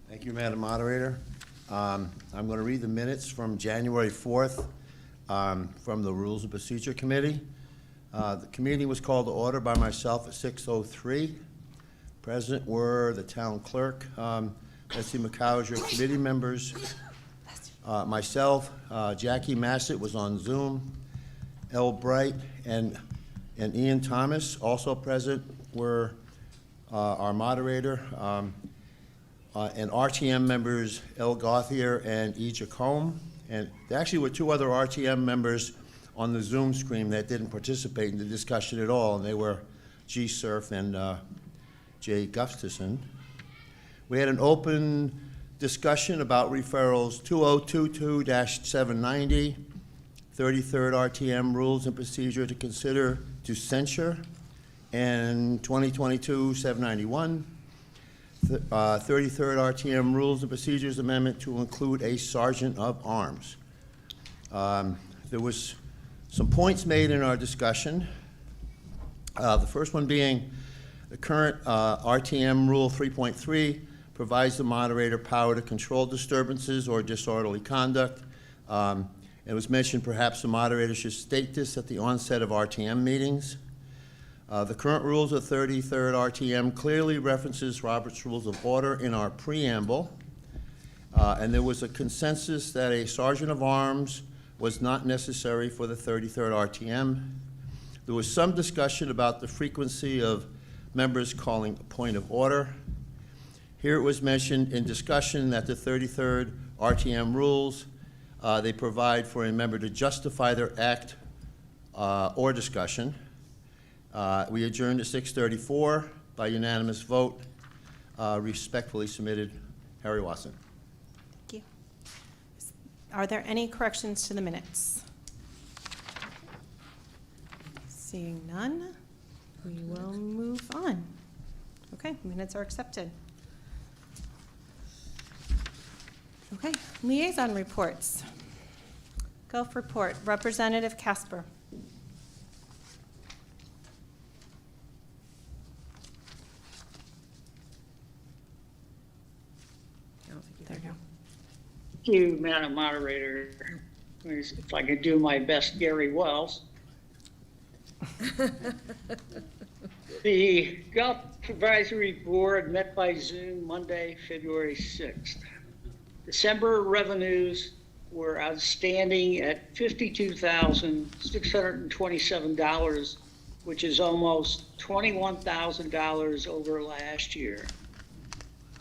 Thank you, Madam Moderator. I'm going to read the minutes from January 4th from the Rules and Procedure Committee. The committee was called to order by myself at 6:03. Present were the town clerk, Betsy McCauser, committee members, myself, Jackie Massett was on Zoom, Elle Bright, and Ian Thomas. Also present were our moderator, and RTM members Elle Gauthier and E. Jacome. And there actually were two other RTM members on the Zoom screen that didn't participate in the discussion at all, and they were G. Surf and Jay Gustafson. We had an open discussion about referrals 2022-790, 33rd RTM Rules and Procedure to Consider to Censure, and 2022-791, 33rd RTM Rules and Procedures Amendment to include a Sergeant of Arms. There was some points made in our discussion. The first one being the current RTM Rule 3.3 provides the moderator power to control disturbances or disorderly conduct. It was mentioned perhaps the moderator should state this at the onset of RTM meetings. The current rules of 33rd RTM clearly references Robert's Rules of Order in our preamble, and there was a consensus that a Sergeant of Arms was not necessary for the 33rd RTM. There was some discussion about the frequency of members calling a point of order. Here it was mentioned in discussion that the 33rd RTM rules, they provide for a member to justify their act or discussion. We adjourned at 6:34 by unanimous vote. Respectfully submitted, Harry Watson. Thank you. Are there any corrections to the minutes? Seeing none, we will move on. Okay, minutes are accepted. Okay, liaison reports. Gulf report, Representative Casper. There you go. Thank you, Madam Moderator. If I could do my best Gary Wells. The Gulf Advisory Board met by Zoom Monday, February 6th. December revenues were outstanding at $52,627, which is almost $21,000 over last year.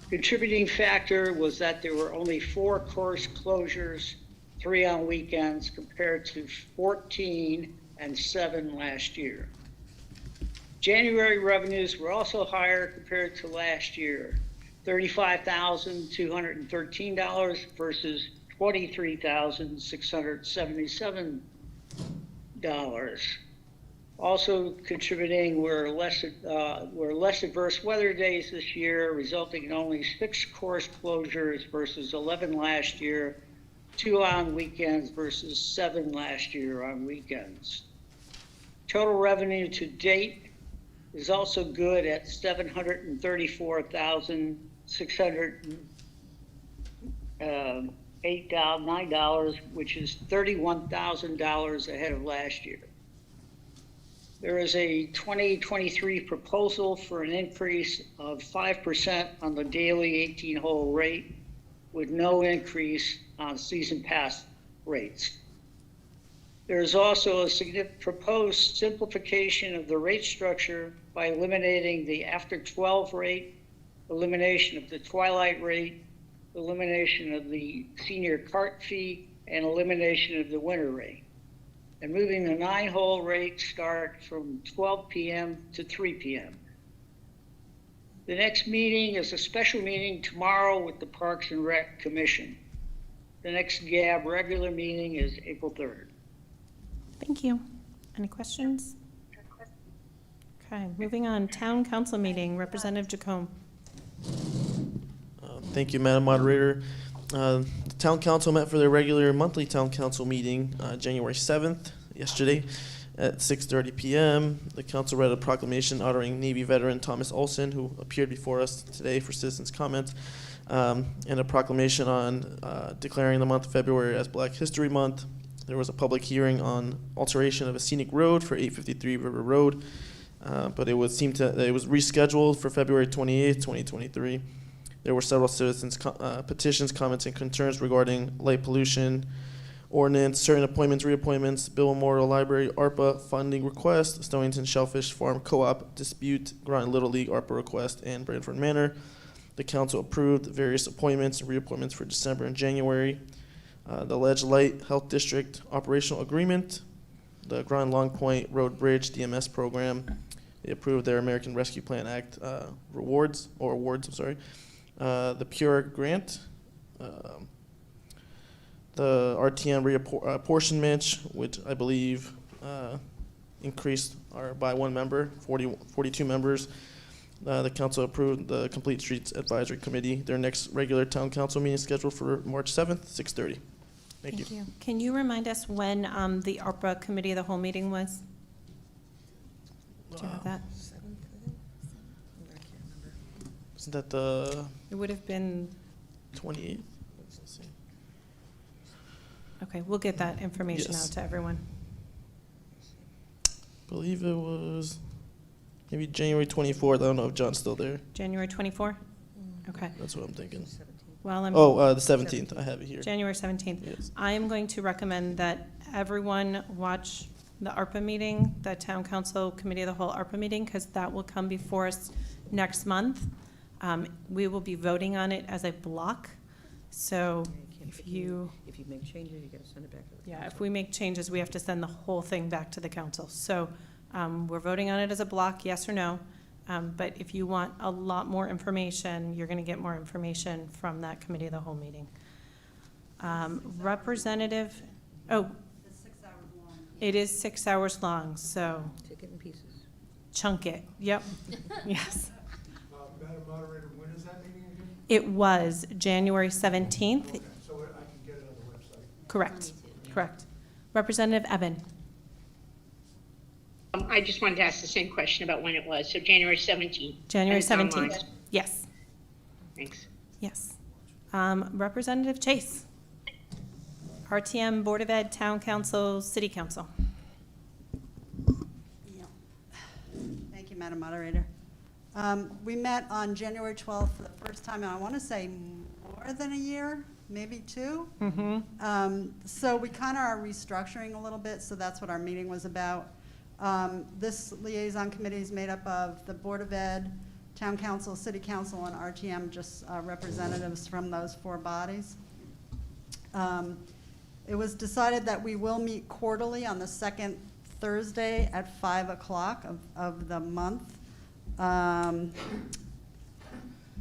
Contributing factor was that there were only 4 course closures, 3 on weekends, compared to 14 and 7 last year. January revenues were also higher compared to last year, $35,213 versus $23,677. Also contributing were less adverse weather days this year, resulting in only 6 course closures versus 11 last year, 2 on weekends versus 7 last year on weekends. Total revenue to date is also good at $734,608.09, which is $31,000 ahead of last year. There is a 2023 proposal for an increase of 5% on the daily 18-hole rate, with no increase on season pass rates. There is also a significant proposed simplification of the rate structure by eliminating the after 12 rate, elimination of the twilight rate, elimination of the senior cart fee, and elimination of the winter rate, and moving the 9-hole rate start from 12 p.m. to 3 p.m. The next meeting is a special meeting tomorrow with the Parks and Rec Commission. The next GAB regular meeting is April 3rd. Thank you. Any questions? Okay, moving on. Town Council meeting, Representative Jacome. Thank you, Madam Moderator. The Town Council met for their regular monthly Town Council meeting January 7th, yesterday, at 6:30 p.m. The council read a proclamation honoring Navy veteran Thomas Olson, who appeared before us today for citizens' comments, and a proclamation on declaring the month of February as Black History Month. There was a public hearing on alteration of a scenic road for 853 River Road, but it was rescheduled for February 28th, 2023. There were several citizens' petitions, comments, and concerns regarding light pollution ordinance, certain appointments, reappointments, Bill Memorial Library, ARPA funding request, Stonington Shellfish Farm Co-op dispute, Groton Little League ARPA request, and Branford Manor. The council approved various appointments and reappointments for December and January. The Ledge Light Health District operational agreement, the Groton Long Point Road Bridge DMS program. They approved their American Rescue Plan Act awards, I'm sorry. The Pure grant, the RTM reapportionment, which I believe increased by one member, 42 members. The council approved the Complete Streets Advisory Committee. Their next regular town council meeting is scheduled for March 7th, 6:30. Thank you. Can you remind us when the ARPA Committee of the Whole meeting was? Do you have that? Isn't that the It would have been, 28th? Let's see. okay, we'll get that information Yes. out to everyone. I believe it was maybe January 24th. I don't know if John's still there. January 24? Okay. That's what I'm thinking. Well, I'm. The 17th. I have it here. January 17th. Yes. I am going to recommend that everyone watch the ARPA meeting, the Town Council Committee of the Whole ARPA meeting, because that will come before us next month. We will be voting on it as a block, so if you make changes, you gotta send it back to the yeah, if we make changes, we have to send the whole thing back to the council. So we're voting on it as a block, yes or no. But if you want a lot more information, you're going to get more information from that Committee of the Whole meeting. Representative, It's 6 hours long. it is 6 hours long, so Take it in pieces. chunk it. Yep, yes. Madam Moderator, when is that meeting again? It was January 17th. Okay, so I can get it on the website. Correct, correct. Representative Eben. I just wanted to ask the same question about when it was. So January 17th. January and it's online. 17th. Yes, Thanks. yes. Representative Chase. RTM, Board of Ed, Town Council, City Council. Yeah. Thank you, Madam Moderator. We met on January 12th for the first time, and I want to say more than a year, maybe two. So we kind of are restructuring a little bit, so that's what our meeting was about. This liaison committee is made up of the Board of Ed, Town Council, City Council, and RTM, just representatives from those four bodies. It was decided that we will meet quarterly on the second Thursday at 5 o'clock of the month.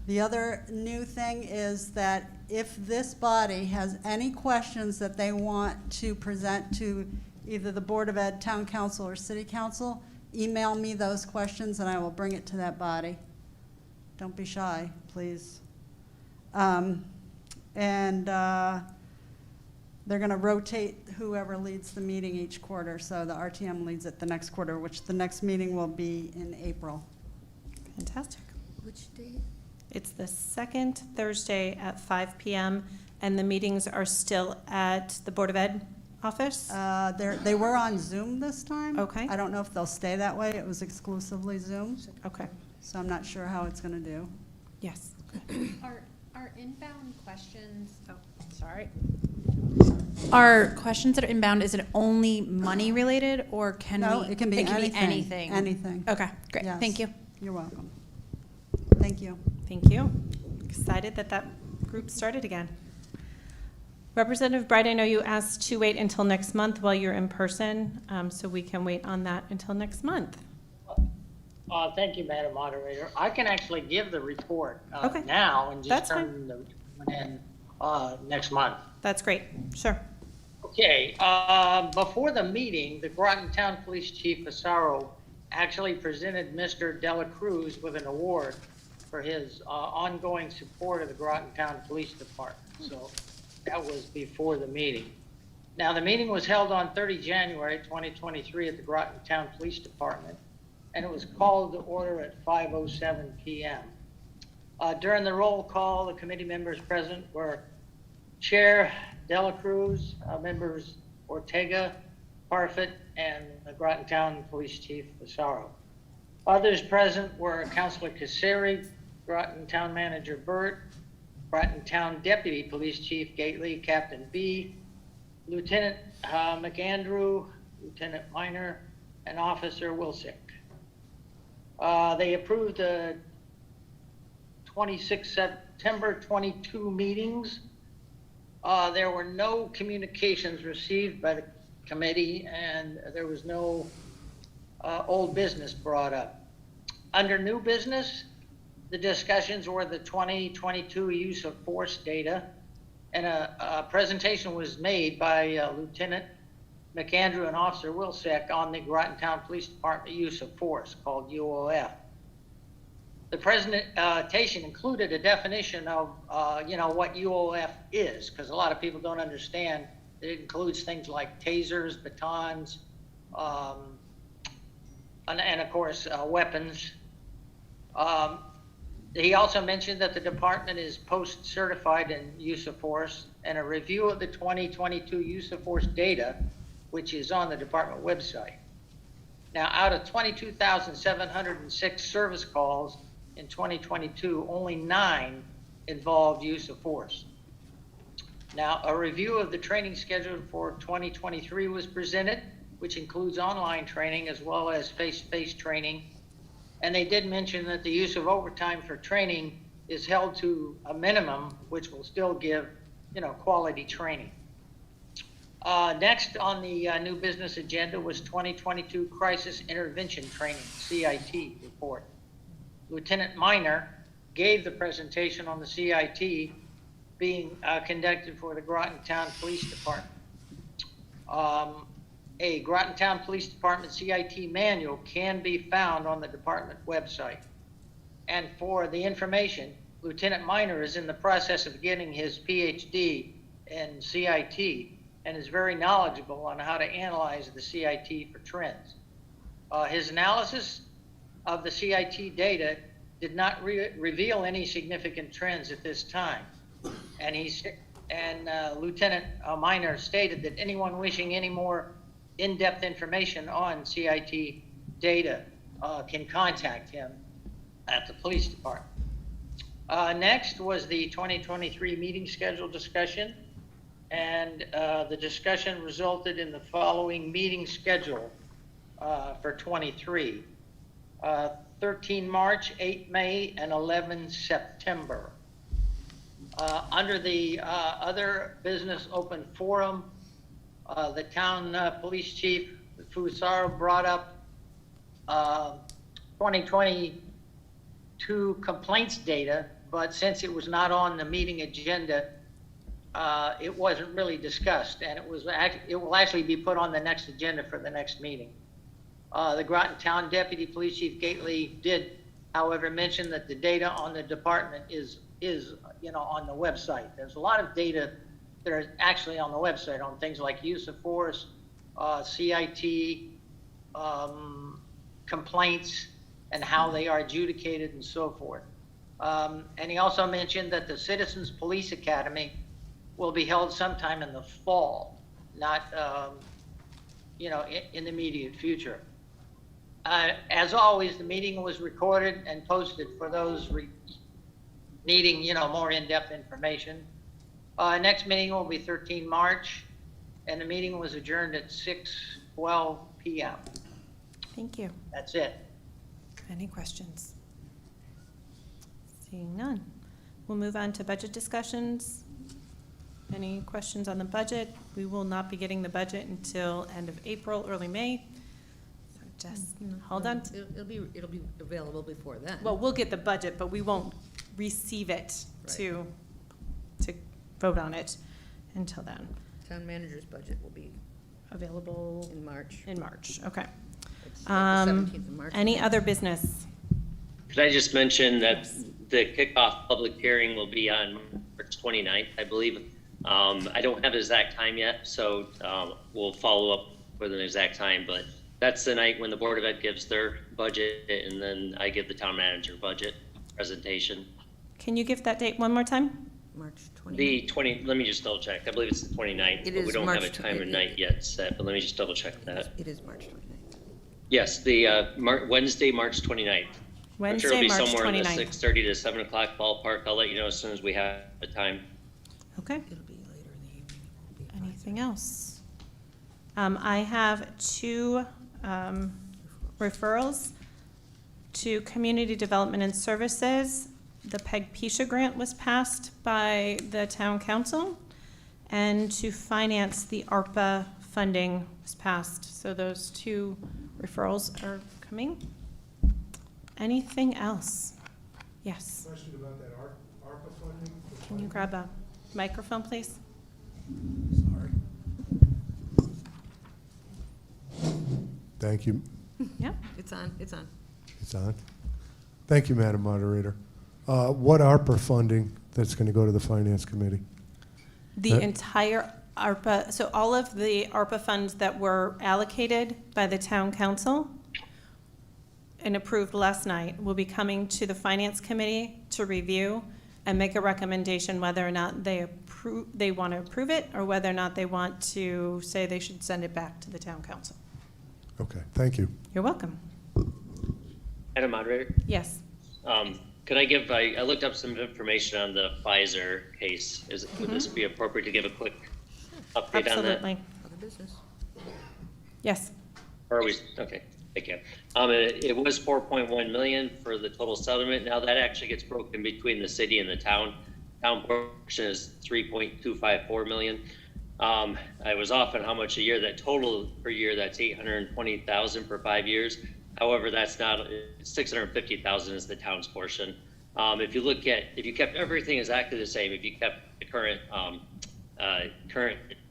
The other new thing is that if this body has any questions that they want to present to either the Board of Ed, Town Council, or City Council, email me those questions and I will bring it to that body. Don't be shy, please. They're going to rotate whoever leads the meeting each quarter, so the RTM leads it the next quarter, which the next meeting will be in April. Fantastic. Which date? It's the second Thursday at 5 p.m., and the meetings are still at the Board of Ed office? They were on Zoom this time. Okay. I don't know if they'll stay that way. It was exclusively Zoom. Okay. So I'm not sure how it's going to do. Yes. Are inbound questions, Sorry. are questions that are inbound, is it only money related, or can we? No, it can be anything. anything. Anything. Okay, great, Yes. thank you. You're welcome. Thank you. Thank you. Excited that that group started again. Representative Bright, I know you asked to wait until next month while you're in person, so we can wait on that until next month. Thank you, Madam Moderator. I can actually give the report Okay. now and That's just turn the one in next month. That's great. Sure. Okay, before the meeting, the Groton Town Police Chief Asaro actually presented Mr. Dela Cruz with an award for his ongoing support of the Groton Town Police Department. So that was before the meeting. Now, the meeting was held on 30 January 2023 at the Groton Town Police Department, and it was called to order at 5:07 p.m. During the roll call, the committee members present were Chair Dela Cruz, members Ortega, Parfit, and the Groton Town Police Chief Asaro. Others present were Councilor Caseri, Groton Town Manager Burt, Groton Town Deputy Police Chief Gately, Captain B, Lieutenant McAndrew, Lieutenant Minor, and Officer Wilsick. They approved the 26 September 22 meetings. There were no communications received by the committee, and there was no old business brought up. Under new business, the discussions were the 2022 use of force data, and a presentation was made by Lieutenant McAndrew and Officer Wilczek on the Groton Town Police Department use of force, called UOF. The presentation included a definition of, what UOF is, because a lot of people don't understand that it includes things like tasers, batons, and of course, weapons. He also mentioned that the department is post-certified in use of force, and a review of the 2022 use of force data, which is on the department website. Now, out of 22,706 service calls in 2022, only 9 involved use of force. Now, a review of the training schedule for 2023 was presented, which includes online training as well as face-to-face training. And they did mention that the use of overtime for training is held to a minimum, which will still give, quality training. Next on the new business agenda was 2022 Crisis Intervention Training, CIT report. Lieutenant Minor gave the presentation on the CIT being conducted for the Groton Town Police Department. A Groton Town Police Department CIT manual can be found on the department website. And for the information, Lieutenant Minor is in the process of getting his PhD in CIT and is very knowledgeable on how to analyze the CIT for trends. His analysis of the CIT data did not reveal any significant trends at this time. And Lieutenant Minor stated that anyone wishing any more in-depth information on CIT data can contact him at the police department. Next was the 2023 meeting schedule discussion, and the discussion resulted in the following meeting schedule for 23. 13 March, 8 May, and 11 September. Under the other business open forum, the town police chief, Fusaro, brought up 2022 complaints data, but since it was not on the meeting agenda, it wasn't really discussed, and it will actually be put on the next agenda for the next meeting. The Groton Town Deputy Police Chief Gately did, however, mention that the data on the department is on the website. There's a lot of data that are actually on the website on things like use of force, CIT, complaints, and how they are adjudicated and so forth. And he also mentioned that the Citizens Police Academy will be held sometime in the fall, not in the immediate future. As always, the meeting was recorded and posted for those needing more in-depth information. Next meeting will be 13 March, and the meeting was adjourned at 6:12 p.m. Thank you. That's it. Any questions? Seeing none. We'll move on to budget discussions. Any questions on the budget? We will not be getting the budget until end of April, early May. So just hold on. It'll be available before then. Well, we'll get the budget, but we won't receive it to vote on it until then. Town manager's budget will be available in March. In March, okay. It's like the 17th of March. Any other business? Could I just mention that the kickoff public hearing will be on March 29th, I believe. I don't have an exact time yet, so we'll follow up with an exact time, but that's the night when the Board of Ed gives their budget, and then I give the town manager budget presentation. Can you give that date one more time? March 29th. Let me just double check. I believe it's the 29th, but we don't have a time and night yet set, but let me just double check that. It is March 29th. Yes, the Wednesday, March 29th. I'm sure it'll be March somewhere in the 29th. 6:30 to 7 o'clock ballpark. I'll let you know as soon as we have the time. Okay. Anything else? I have two referrals to Community Development and Services. The PEG-PISA grant was passed by the town council, and to finance the ARPA funding was passed. So those two referrals are coming. Anything else? Yes. Question about that ARPA funding? Can you grab a microphone, please? Sorry. Thank you. Yeah. It's on, it's on. It's on. Thank you, Madam Moderator. What ARPA funding that's going to go to the Finance Committee? The entire ARPA, so all of the ARPA funds that were allocated by the town council and approved last night will be coming to the Finance Committee to review and make a recommendation whether or not they want to approve it or whether or not they want to say they should send it back to the town council. Okay, thank you. You're welcome. Madam Moderator? Yes. Could I give, I looked up some information on the Pfizer case. Would this be appropriate to give a quick update on that? Absolutely. Other business. Yes. Or are we, okay, thank you. It was 4.1 million for the total settlement. Now that actually gets broken between the city and the town. Town portion is 3.254 million. I was off on how much a year. That total per year, that's 820,000 for 5 years. However, that's not, 650,000 is the town's portion. If you kept everything exactly the same, if you kept the current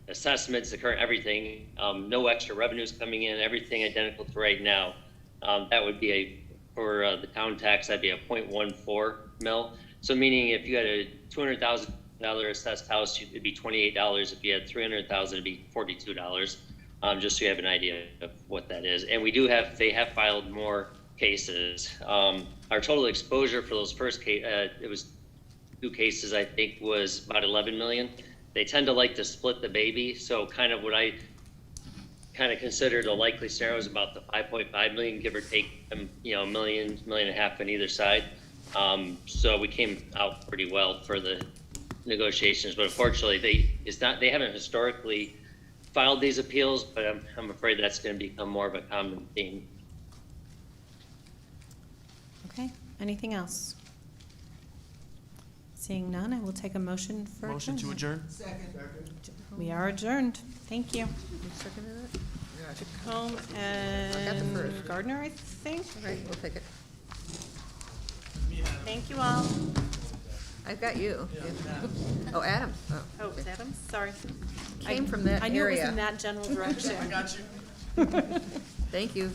assessments, the current everything, no extra revenues coming in, everything identical to right now, that would be for the town tax, that'd be a 0.14 mil. So meaning if you had a $200,000 assessed house, it'd be $28. If you had 300,000, it'd be $42. Just so you have an idea of what that is. And they have filed more cases. Our total exposure for those first it was 2 cases, I think, was about 11 million. They tend to like to split the baby. So kind of what I kind of considered a likely scenario is about the 5.5 million, give or take, $1 million, $1.5 million on either side. So we came out pretty well for the negotiations, but unfortunately they haven't historically filed these appeals, but I'm afraid that's going to become more of a common theme. Okay, anything else? Seeing none, I will take a motion for Motion to adjourn? Second. We are adjourned. Thank you. Second to that? Home I got the and first. Gardner, I think. All right, we'll take it. Thank you all. I've got you. Oh, Adam. Oh, it's Adam, sorry. Came from that I knew it was area. in that general direction. I got you. Thank you.